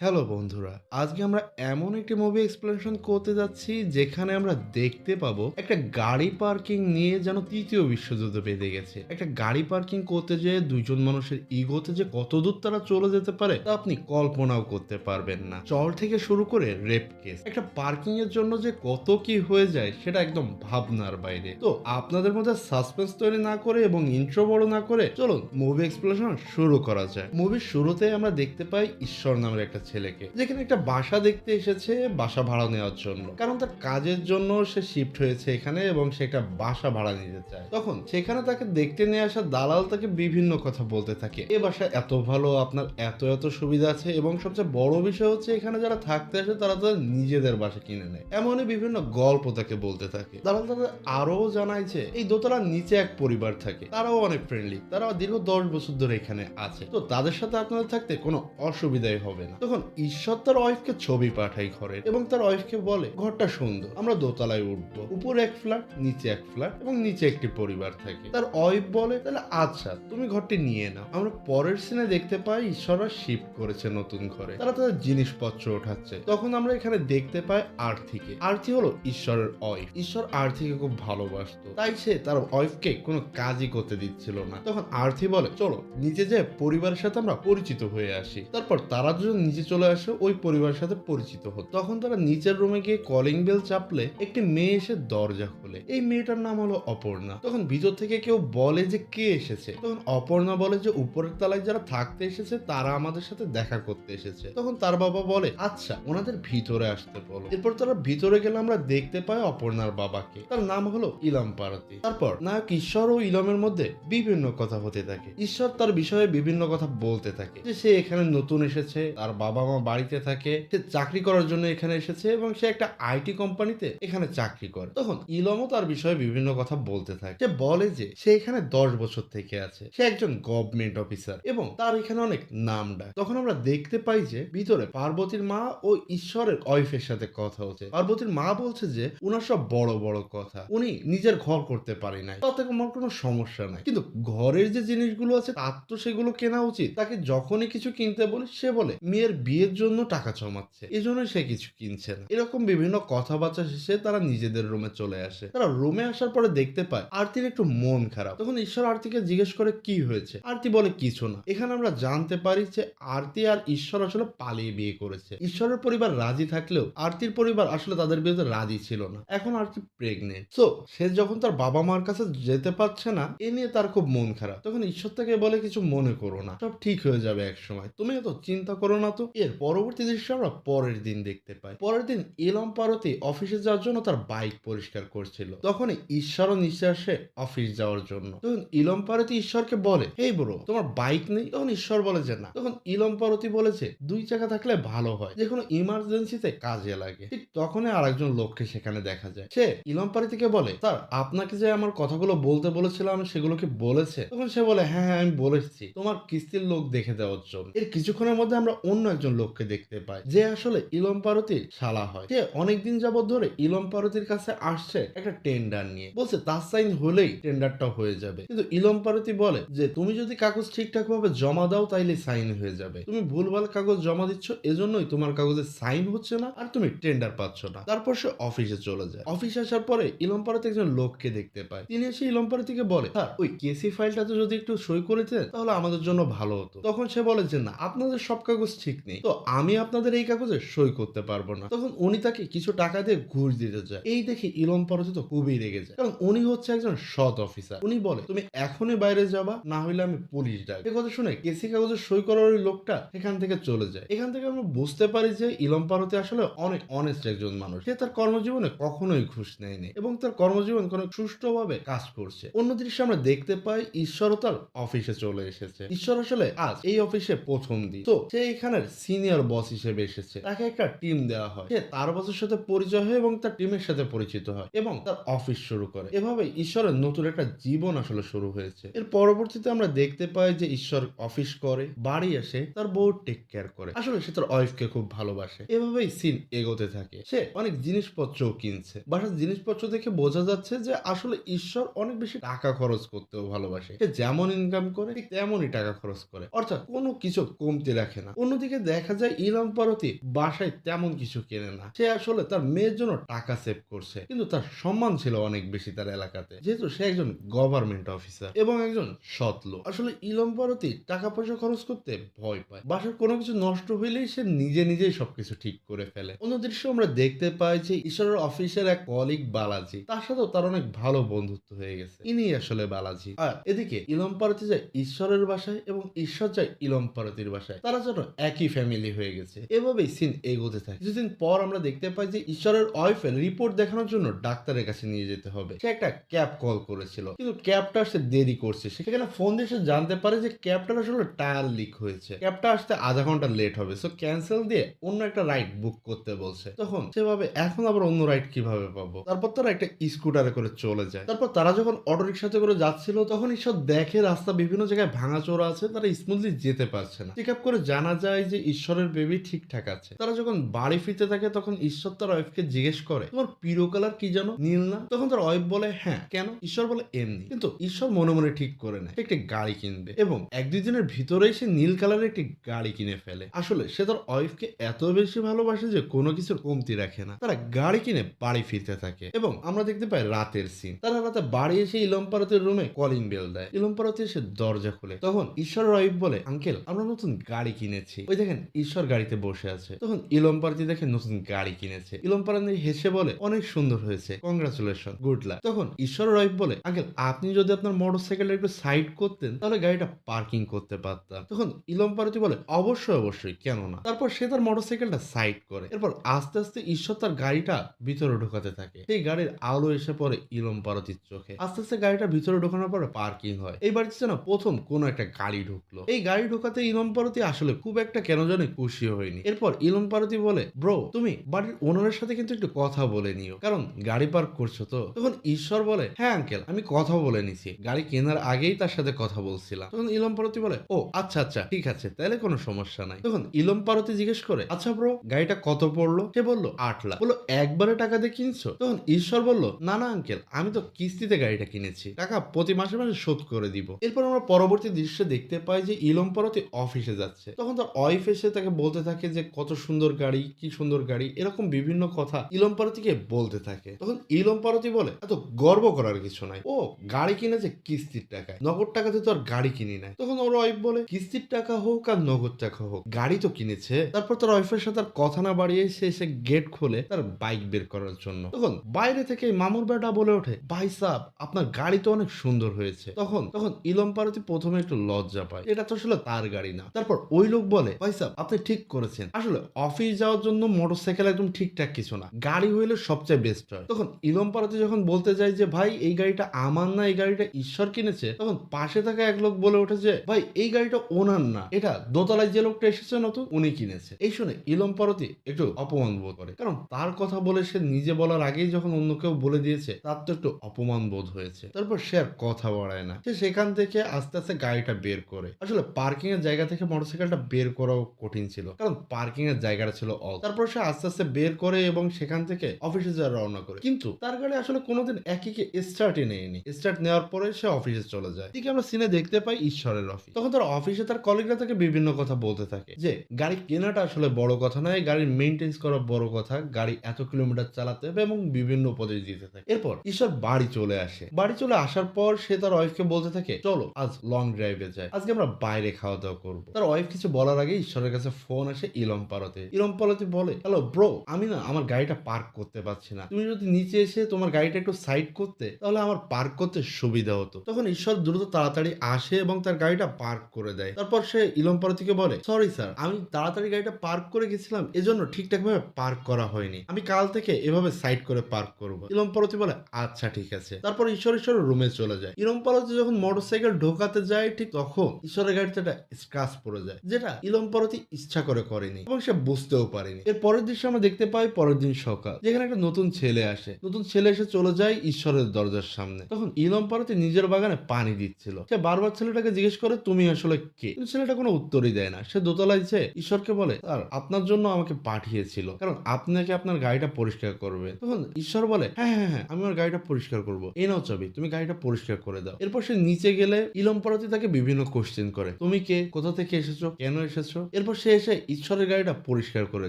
Hello বন্ধুরা, আজকে আমরা এমন একটি মুভি এক্সপ্লেনেশন করতে যাচ্ছি যেখানে আমরা দেখতে পাবো একটা গাড়ি পার্কিং নিয়ে যেন তৃতীয় বিশ্বযুদ্ধ বেঁধে গেছে। একটা গাড়ি পার্কিং করতে যেয়ে দুইজন মানুষের ইগোতে যে কতদূর তারা চলে যেতে পারে তা আপনি কল্পনাও করতে পারবেন না। চল থেকে শুরু করে রেপ কেস, একটা পার্কিং এর জন্য যে কত কি হয়ে যায় সেটা একদম ভাবনার বাইরে। তো আপনাদের মধ্যে সাসপেন্স তৈরি না করে এবং ইন্ট্রো বড় না করে চলুন মুভি এক্সপ্লেনেশন শুরু করা যায়। মুভির শুরুতে আমরা দেখতে পাই ঈশ্বর নামের একটা ছেলেকে, যেখানে একটা বাসা দেখতে এসেছে বাসা ভাড়া নেওয়ার জন্য, কারণ তার কাজের জন্য সে শিফট হয়েছে এখানে এবং সে একটা বাসা ভাড়া নিতে চায়। তখন সেখানে তাকে দেখতে নিয়ে আসা দালাল তাকে বিভিন্ন কথা বলতে থাকে, এ বাসা এত ভালো, আপনার এত এত সুবিধা আছে এবং সবচেয়ে বড় বিষয় হচ্ছে এখানে যারা থাকতে আসে তারা তাদের নিজেদের বাসা কিনে নেয়। এমনই বিভিন্ন গল্প তাকে বলতে থাকে। দালাল তাদের আরো জানায় যে এই দোতলার নিচে এক পরিবার থাকে, তারাও অনেক ফ্রেন্ডলি, তারা দীর্ঘ 10 বছর ধরে এখানে আছে, তো তাদের সাথে আপনাদের থাকতে কোনো অসুবিধাই হবে না। তখন ঈশ্বর তার ওয়াইফকে ছবি পাঠায় ঘরের এবং তার ওয়াইফকে বলে ঘরটা সুন্দর, আমরা দোতলায় উঠবো, উপরে এক ফ্ল্যাট, নিচে এক ফ্ল্যাট এবং নিচে একটি পরিবার থাকে। তার ওয়াইফ বলে তাহলে আচ্ছা তুমি ঘরটি নিয়ে নাও। আমরা পরের সিনে দেখতে পাই ঈশ্বররা শিফট করেছে নতুন ঘরে, তারা তাদের জিনিসপত্র ওঠাচ্ছে। তখন আমরা এখানে দেখতে পাই আর্থিকে। আর্থি হলো ঈশ্বরের ওয়াইফ। ঈশ্বর আর্থিকে খুব ভালোবাসতো, তাই সে তার ওয়াইফকে কোনো কাজই করতে দিচ্ছিল না। তখন আর্থি বলে চলো নিচে যে পরিবারের সাথে আমরা পরিচিত হয়ে আসি। তারপর তারা দুজন নিচে চলে আসে ওই পরিবারের সাথে পরিচিত হতো। তখন তারা নিচের রুমে গিয়ে কলিং বেল চাপলে একটি মেয়ে এসে দরজা খোলে। এই মেয়েটার নাম হলো অপর্ণা। তখন ভিতর থেকে কেউ বলে যে কে এসেছে। তখন অপর্ণা বলে যে উপরের তলায় যারা থাকতে এসেছে তারা আমাদের সাথে দেখা করতে এসেছে। তখন তার বাবা বলে আচ্ছা ওনাদের ভিতরে আসতে বলো। এরপর তারা ভিতরে গেলে আমরা দেখতে পাই অপর্ণার বাবাকে, তার নাম হলো ইলাম পারতি। তারপর নায়ক ঈশ্বর ও ইলমের মধ্যে বিভিন্ন কথা হতে থাকে। ঈশ্বর তার বিষয়ে বিভিন্ন কথা বলতে থাকে, যে সে এখানে নতুন এসেছে, তার বাবা মা বাড়িতে থাকে, সে চাকরি করার জন্য এখানে এসেছে এবং সে একটা আইটি কোম্পানিতে এখানে চাকরি করে। তখন ইলমও তার বিষয়ে বিভিন্ন কথা বলতে থাকে। সে বলে যে সে এখানে 10 বছর থেকে আছে, সে একজন গভর্নমেন্ট অফিসার এবং তার এখানে অনেক নাম ডাক। তখন আমরা দেখতে পাই যে ভিতরে পার্বতীর মা ও ঈশ্বরের ওয়াইফের সাথে কথা হচ্ছে। পার্বতীর মা বলছে যে উনার সব বড় বড় কথা, উনি নিজের ঘর করতে পারে নাই, তাতে আমার কোনো সমস্যা নাই, কিন্তু ঘরের যে জিনিসগুলো আছে তার তো সেগুলো কেনা উচিত। তাকে যখনই কিছু কিনতে বলি সে বলে মেয়ের বিয়ের জন্য টাকা জমাচ্ছে, এজন্যই সে কিছু কিনছে না। এরকম বিভিন্ন কথাবার্তা শেষে তারা নিজেদের রুমে চলে আসে। তারা রুমে আসার পরে দেখতে পায় আরতির একটু মন খারাপ। তখন ঈশ্বর আরতিকে জিজ্ঞেস করে কি হয়েছে। আরতি বলে কিছু না। এখানে আমরা জানতে পারি যে আরতি আর ঈশ্বর আসলে পালিয়ে বিয়ে করেছে। ঈশ্বরের পরিবার রাজি থাকলেও আরতির পরিবার আসলে তাদের বিয়েতে রাজি ছিল না। এখন আরতি প্রেগনেন্ট, সো সে যখন তার বাবা মার কাছে যেতে পারছে না, এ নিয়ে তার খুব মন খারাপ। তখন ঈশ্বর তাকে বলে কিছু মনে করো না, সব ঠিক হয়ে যাবে এক সময়, তুমি এত চিন্তা করো না তো। এর পরবর্তী দৃশ্য আমরা পরের দিন দেখতে পাই। পরের দিন ইলম পারতি অফিসে যাওয়ার জন্য তার বাইক পরিষ্কার করছিল। তখনই ঈশ্বরও নিচে আসে অফিস যাওয়ার জন্য। তখন ইলম পারতি ঈশ্বরকে বলে হেই ব্রো, তোমার বাইক নেই? তখন ঈশ্বর বলে যে না। তখন ইলম পারতি বলেছে 2 চাকা থাকলে ভালো হয়, যে কোনো ইমার্জেন্সিতে কাজে লাগে। ঠিক তখনই আরেকজন লোককে সেখানে দেখা যায়। সে ইলম পারতিকে বলে স্যার আপনাকে যে আমার কথাগুলো বলতে বলেছিলাম সেগুলো কি বলেছে? তখন সে বলে হ্যাঁ হ্যাঁ আমি বলেছি তোমার কিস্তির লোক দেখে দেওয়ার জন্য। এর কিছুক্ষণের মধ্যে আমরা অন্য একজন লোককে দেখতে পাই, যে আসলে ইলম পারতির শালা হয়। সে অনেকদিন যাবত ধরে ইলম পারতির কাছে আসছে একটা টেন্ডার নিয়ে, বলছে তার সাইন হলেই টেন্ডারটা হয়ে যাবে। কিন্তু ইলম পারতি বলে যে তুমি যদি কাগজ ঠিকঠাক ভাবে জমা দাও তাইলে সাইন হয়ে যাবে, তুমি ভুলভাল কাগজ জমা দিচ্ছ, এজন্যই তোমার কাগজে সাইন হচ্ছে না আর তুমি টেন্ডার পাচ্ছ না। তারপর সে অফিসে চলে যায়। অফিসে আসার পরে ইলম পারতি একজন লোককে দেখতে পায়। তিনি এসে ইলম পারতিকে বলে স্যার ওই কেসি ফাইলটাতে যদি একটু সই করে দেন তাহলে আমাদের জন্য ভালো হতো। তখন সে বলে যে না আপনাদের সব কাগজ ঠিক নেই, তো আমি আপনাদের এই কাগজে সই করতে পারবো না। তখন উনি তাকে কিছু টাকা দিয়ে ঘুষ দিতে যায়। এই দেখে ইলম পারতি তো খুবই রেগে যায়, কারণ উনি হচ্ছে একজন সৎ অফিসার। উনি বলে তুমি এখনই বাইরে যাবা, না হইলে আমি পুলিশ ডাক। এই কথা শুনে কেসি কাগজে সই করার ওই লোকটা এখান থেকে চলে যায়। এখান থেকে আমরা বুঝতে পারি যে ইলম পারতি আসলে অনেক অনেস্ট একজন মানুষ। সে তার কর্মজীবনে কখনোই ঘুষ নেয়নি এবং তার কর্মজীবন কোনো সুষ্ঠুভাবে কাজ করছে। অন্য দৃশ্যে আমরা দেখতে পাই ঈশ্বরও তার অফিসে চলে এসেছে। ঈশ্বর আসলে আজ এই অফিসে প্রথম দিন, তো সে এখানের সিনিয়র বস হিসেবে এসেছে। তাকে একটা টিম দেওয়া হয়, সে তার বসের সাথে পরিচয় হয় এবং তার টিমের সাথে পরিচিত হয় এবং তার অফিস শুরু করে। এভাবে ঈশ্বরের নতুন একটা জীবন আসলে শুরু হয়েছে। এর পরবর্তীতে আমরা দেখতে পাই যে ঈশ্বর অফিস করে, বাড়ি আসে, তার বউ টেক কেয়ার করে। আসলে সে তার ওয়াইফকে খুব ভালোবাসে। এভাবেই সিন এগোতে থাকে। সে অনেক জিনিসপত্রও কিনছে। বাসার জিনিসপত্র দেখে বোঝা যাচ্ছে যে আসলে ঈশ্বর অনেক বেশি টাকা খরচ করতেও ভালোবাসে। সে যেমন ইনকাম করে ঠিক তেমনই টাকা খরচ করে, অর্থাৎ কোনো কিছু কমতি রাখে না। অন্যদিকে দেখা যায় ইলম পারতি বাসায় তেমন কিছু কেনে না। সে আসলে তার মেয়ের জন্য টাকা সেভ করছে, কিন্তু তার সম্মান ছিল অনেক বেশি তার এলাকাতে, যেহেতু সে একজন গভর্নমেন্ট অফিসার এবং একজন সৎ লোক। আসলে ইলম পারতি টাকা পয়সা খরচ করতে ভয় পায়। বাসার কোনো কিছু নষ্ট হইলেই সে নিজেই সবকিছু ঠিক করে ফেলে। অন্য দৃশ্য আমরা দেখতে পাই যে ঈশ্বরের অফিসের এক কলিগ বালাজি, তার সাথেও তার অনেক ভালো বন্ধুত্ব হয়ে গেছে। ইনি আসলে বালাজি। আর এদিকে ইলম পারতি যায় ঈশ্বরের বাসায় এবং ঈশ্বর যায় ইলম পারতির বাসায়। তারা যেন একই ফ্যামিলি হয়ে গেছে। এভাবেই সিন এগোতে থাকে। কিছুদিন পর আমরা দেখতে পাই যে ঈশ্বরের ওয়াইফের রিপোর্ট দেখানোর জন্য ডাক্তারের কাছে নিয়ে যেতে হবে। সে একটা ক্যাব কল করেছিল, কিন্তু ক্যাবটা সে দেরি করছে। সেখানে ফোন দিয়ে সে জানতে পারে যে ক্যাবটার আসলে টায়ার লিক হয়েছে, ক্যাবটা আসতে আধা ঘন্টা লেট হবে, সো ক্যান্সেল দিয়ে অন্য একটা রাইড বুক করতে বলছে। তখন সে ভাবে এখন আবার অন্য রাইড কিভাবে পাবো। তারপর তারা একটা স্কুটারে করে চলে যায়। তারপর তারা যখন অটো রিক্সাতে করে যাচ্ছিল তখন ঈশ্বর দেখে রাস্তা বিভিন্ন জায়গায় ভাঙাচোরা আছে, তারা স্মুথলি যেতে পারছে না। চেক আপ করে জানা যায় যে ঈশ্বরের বেবি ঠিকঠাক আছে। তারা যখন বাড়ি ফিরতে থাকে তখন ঈশ্বর তার ওয়াইফকে জিজ্ঞেস করে, তোমার প্রিয় কালার কি জানো, নীল না? তখন তার ওয়াইফ বলে হ্যাঁ। কেন? ঈশ্বর বলে এমনি। কিন্তু ঈশ্বর মনে মনে ঠিক করে নেয় একটি গাড়ি কিনবে এবং 1-2 দিনের ভিতরেই সে নীল কালারের একটি গাড়ি কিনে ফেলে। আসলে সে তার ওয়াইফকে এত বেশি ভালোবাসে যে কোনো কিছুর কমতি রাখে না। তারা গাড়ি কিনে বাড়ি ফিরতে থাকে এবং আমরা দেখতে পাই রাতের সিন। তারা রাতে বাড়ি এসে ইলম পারতির রুমে কলিং বেল দেয়। ইলম পারতি এসে দরজা খুলে। তখন ঈশ্বরের ওয়াইফ বলে, আঙ্কেল আমরা নতুন গাড়ি কিনেছি। ওই দেখেন ঈশ্বর গাড়িতে বসে আছে। তখন ইলম পারতি দেখে নতুন গাড়ি কিনেছে। ইলম পারতি হেসে বলে, অনেক সুন্দর হয়েছে, কংগ্রাচুলেশন, গুড লাক। তখন ঈশ্বরের ওয়াইফ বলে, আঙ্কেল আপনি যদি আপনার মোটরসাইকেলটা একটু সাইড করতেন তাহলে গাড়িটা পার্কিং করতে পারতাম। তখন ইলম পারতি বলে, অবশ্যই কেন না। তারপর সে তার মোটরসাইকেলটা সাইড করে। এরপর আস্তে আস্তে ঈশ্বর তার গাড়িটা ভিতরে ঢোকাতে থাকে। সেই গাড়ির আলো এসে পড়ে ইলম পারতির চোখে। আস্তে আস্তে গাড়িটা ভিতরে ঢোকানোর পরে পার্কিং হয়। এই বাড়িতে যেন প্রথম কোন একটা গাড়ি ঢুকলো। এই গাড়ি ঢোকাতে ইলম পারতি আসলে খুব একটা কেন জানি খুশি হয়নি। এরপর ইলম পারতি বলে, ব্রো তুমি বাড়ির ওনারের সাথে কিন্তু একটু কথা বলে নিও, কারণ গাড়ি পার্ক করছো তো। তখন ঈশ্বর বলে, হ্যাঁ আঙ্কেল আমি কথা বলে নিছি, গাড়ি কেনার আগেই তার সাথে কথা বলছিলাম। তখন ইলম পারতি বলে, ও আচ্ছা ঠিক আছে, তাহলে কোনো সমস্যা নাই। তখন ইলম পারতি জিজ্ঞেস করে, আচ্ছা ব্রো গাড়িটা কত পড়লো? সে বলল 8 লাখ। বললো একবারে টাকা দিয়ে কিনছো? তখন ঈশ্বর বলল, না আঙ্কেল আমি তো কিস্তিতে গাড়িটা কিনেছি, টাকা প্রতি মাসে মাসে শোধ করে দিব। এরপর আমরা পরবর্তী দৃশ্যে দেখতে পাই যে ইলম পারতি অফিসে যাচ্ছে। তখন তার ওয়াইফ এসে তাকে বলতে থাকে যে কত সুন্দর গাড়ি, কি সুন্দর গাড়ি, এরকম বিভিন্ন কথা ইলম পারতিকে বলতে থাকে। তখন ইলম পারতি বলে, এত গর্ব করার কিছু নাই, ও গাড়ি কিনেছে কিস্তির টাকায়, নগদ টাকাতে তো আর গাড়ি কিনি নাই। তখন ওর ওয়াইফ বলে, কিস্তির টাকা হোক আর নগদ টাকা হোক গাড়ি তো কিনেছে। তারপর তার ওয়াইফের সাথে আর কথা না বাড়িয়ে সে এসে গেট খোলে তার বাইক বের করার জন্য। তখন বাইরে থেকে মামুর বেটা বলে ওঠে, ভাই সাব আপনার গাড়ি তো অনেক সুন্দর হয়েছে। তখন ইলম পারতি প্রথমে একটু লজ্জা পায়, এটা তো আসলে তার গাড়ি না। তারপর ওই লোক বলে, ভাই সাব আপনি ঠিক করেছেন, আসলে অফিস যাওয়ার জন্য মোটরসাইকেল একদম ঠিকঠাক কিছু না, গাড়ি হইলে সবচেয়ে বেস্ট হয়। তখন ইলম পারতি যখন বলতে যায় যে ভাই এই গাড়িটা আমার না, এই গাড়িটা ঈশ্বর কিনেছে, তখন পাশে থাকা এক লোক বলে ওঠে যে ভাই এই গাড়িটা ওনার না, এটা দোতলায় যে লোকটা এসেছে নতুন উনি কিনেছে। এই শুনে ইলম পারতি একটু অপমান বোধ করে, কারণ তার কথা বলে সে নিজে বলার আগেই যখন অন্য কেউ বলে দিয়েছে তার তো একটু অপমান বোধ হয়েছে। তারপর সে আর কথা বাড়ায় না, সে সেখান থেকে আস্তে আস্তে গাড়িটা বের করে। আসলে পার্কিং এর জায়গা থেকে মোটরসাইকেলটা বের করাও কঠিন ছিল, কারণ পার্কিং এর জায়গাটা ছিল অল। তারপর সে আস্তে আস্তে বের করে এবং সেখান থেকে অফিসে যাওয়ার রওনা করে, কিন্তু তার গাড়ি আসলে কোনোদিন একইকে স্টার্টই নেয়নি। স্টার্ট নেওয়ার পরে সে অফিসে চলে যায়। ঠিক আমরা সিনে দেখতে পাই ঈশ্বরের অফিস। তখন তার অফিসে তার কলিগরা তাকে বিভিন্ন কথা বলতে থাকে যে গাড়ি কেনাটা আসলে বড় কথা নয়, গাড়ির মেইনটেন্স করা বড় কথা, গাড়ি এত কিলোমিটার চালাতে হবে এবং বিভিন্ন উপদেশ দিতে থাকে। এরপর ঈশ্বর বাড়ি চলে আসে। বাড়ি চলে আসার পর সে তার ওয়াইফকে বলতে থাকে, চলো আজ লং ড্রাইভে যাই, আজকে আমরা বাইরে খাওয়া দাওয়া করবো। তার ওয়াইফ কিছু বলার আগে ঈশ্বরের কাছে ফোন আসে ইলম পারতে। ইলম পারতে বলে, হ্যালো ব্রো আমি না আমার গাড়িটা পার্ক করতে পারছি না, তুমি যদি নিচে এসে তোমার গাড়িটা একটু সাইড করতে তাহলে আমার পার্ক করতে সুবিধা হতো। তখন ঈশ্বর দ্রুত তাড়াতাড়ি আসে এবং তার গাড়িটা পার্ক করে দেয়। তারপর সে ইলম পারতিকে বলে, সরি স্যার আমি তাড়াতাড়ি গাড়িটা পার্ক করে গেছিলাম, এজন্য ঠিকঠাক ভাবে পার্ক করা হয়নি, আমি কাল থেকে এভাবে সাইড করে পার্ক করবো। ইলম পারতি বলে, আচ্ছা ঠিক আছে। তারপর ঈশ্বর রুমে চলে যায়। ইলম পারতি যখন মোটরসাইকেল ঢোকাতে যায় ঠিক তখন ঈশ্বরের গাড়িতে একটা স্ক্র্যাচ পড়ে যায়, যেটা ইলম পারতি ইচ্ছা করে করেনি এবং সে বুঝতেও পারেনি। এর পরের দৃশ্য আমরা দেখতে পাই পরের দিন সকাল, যেখানে একটা নতুন ছেলে আসে। নতুন ছেলে এসে চলে যায় ঈশ্বরের দরজার সামনে। তখন ইলম পারতি নিজের বাগানে পানি দিচ্ছিল। সে বারবার ছেলেটাকে জিজ্ঞেস করে, তুমি আসলে কে? কিন্তু ছেলেটা কোনো উত্তরই দেয় না। সে দোতলায় যেয়ে ঈশ্বরকে বলে, স্যার আপনার জন্য আমাকে পাঠিয়েছিল, কারণ আপনি নাকি আপনার গাড়িটা পরিষ্কার করবেন। তখন ঈশ্বর বলে, হ্যাঁ আমি আমার গাড়িটা পরিষ্কার করবো, এই নাও চাবি, তুমি গাড়িটা পরিষ্কার করে দাও। এরপর সে নিচে গেলে ইলম পারতি তাকে বিভিন্ন কোশ্চেন করে, তুমি কে, কোথা থেকে এসেছো, কেন এসেছো। এরপর সে এসে ঈশ্বরের গাড়িটা পরিষ্কার করে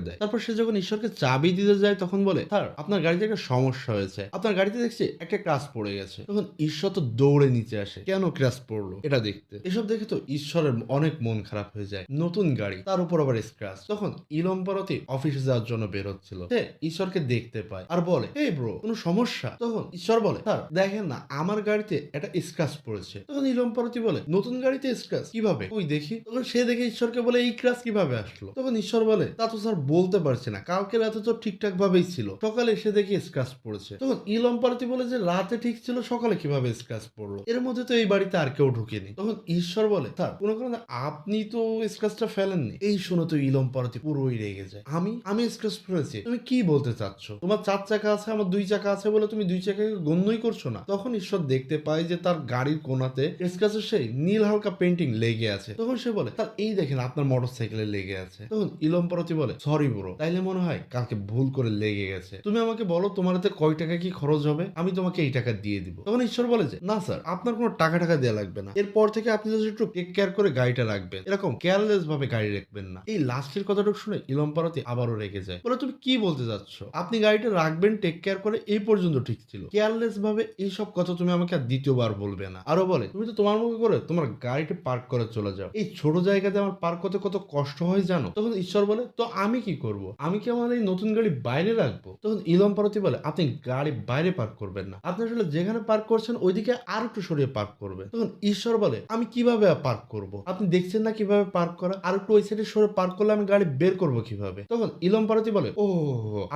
দেয়। তারপর সে যখন ঈশ্বরকে চাবি দিতে যায় তখন বলে, স্যার আপনার গাড়িতে একটা সমস্যা হয়েছে, আপনার গাড়িতে দেখছি একটা ক্রাশ পড়ে গেছে। তখন ঈশ্বর তো দৌড়ে নিচে আসে, কেন ক্রাশ পড়লো এটা দেখতে। এসব দেখে তো ঈশ্বরের অনেক মন খারাপ হয়ে যায়। নতুন গাড়ি, তার উপর আবার স্ক্র্যাচ। তখন ইলম পারতি অফিসে যাওয়ার জন্য বের হচ্ছিল, সে ঈশ্বরকে দেখতে পায় আর বলে, এই ব্রো কোনো সমস্যা? তখন ঈশ্বর বলে, স্যার দেখেন না আমার গাড়িতে একটা স্ক্র্যাচ পড়েছে। তখন ইলম পারতি বলে, নতুন গাড়িতে স্ক্র্যাচ কিভাবে, ওই দেখি। তখন সে দেখে ঈশ্বরকে বলে, এই ক্র্যাচ কিভাবে আসলো? তখন ঈশ্বর বলে, তা তো স্যার বলতে পারছে না, কালকে রাতে তো ঠিকঠাক ভাবেই ছিল, সকালে এসে দেখি স্ক্র্যাচ পড়েছে। তখন ইলম পারতি বলে যে রাতে ঠিক ছিল, সকালে কিভাবে স্ক্র্যাচ পড়লো? এর মধ্যে তো এই বাড়িতে আর কেউ ঢুকেনি। তখন ঈশ্বর বলে, স্যার কোনো কারণে আপনি তো স্ক্র্যাচটা ফেলেননি। এই শুনে তো ইলম পারতি পুরোই রেগে যায়। আমি স্ক্র্যাচ ফেলেছি? তুমি কি বলতে চাচ্ছ? তোমার 4 চাকা আছে, আমার 2 চাকা আছে বলে তুমি 2 চাকাকে গণ্যই করছো না? তখন ঈশ্বর দেখতে পায় যে তার গাড়ির কোনাতে স্ক্র্যাচের সেই নীল হালকা পেন্টিং লেগে আছে। তখন সে বলে, স্যার এই দেখেন আপনার মোটরসাইকেলে লেগে আছে। তখন ইলম পারতি বলে, সরি ব্রো, তাইলে মনে হয় কালকে ভুল করে লেগে গেছে। তুমি আমাকে বলো তোমার হাতে কয় টাকা কি খরচ হবে, আমি তোমাকে এই টাকা দিয়ে দিব। তখন ঈশ্বর বলে যে, না স্যার আপনার কোনো টাকা দেওয়া লাগবে না, এরপর থেকে আপনি যদি একটু টেক কেয়ার করে গাড়িটা রাখবেন, এরকম কেয়ারলেস ভাবে গাড়ি রাখবেন না। এই লাস্টের কথাটুকু শুনে ইলম পারতি আবারও রেগে যায়, বলে তুমি কি বলতে চাচ্ছ? আপনি গাড়িটা রাখবেন টেক কেয়ার করে, এই পর্যন্ত ঠিক ছিল, কেয়ারলেস ভাবে এইসব কথা তুমি আমাকে আর দ্বিতীয়বার বলবে না। আরো বলে, তুমি তো তোমার মুখে করে তোমার গাড়িটা পার্ক করে চলে যাও, এই ছোট জায়গাতে আমার পার্ক করতে কত কষ্ট হয় জানো? তখন ঈশ্বর বলে, তো আমি কি করব? আমি কি আমার এই নতুন গাড়ি বাইরে রাখবো? তখন ইলম পারতি বলে, আপনি গাড়ি বাইরে পার্ক করবেন না, আপনি আসলে যেখানে পার্ক করছেন ওইদিকে আর একটু সরিয়ে পার্ক করবেন। তখন ঈশ্বর বলে, আমি কিভাবে পার্ক করব? আপনি দেখছেন না কিভাবে পার্ক করা, আর একটু ওই সাইডে সরে পার্ক করলে আমি গাড়ি বের করব কিভাবে? তখন ইলম পারতি বলে, ও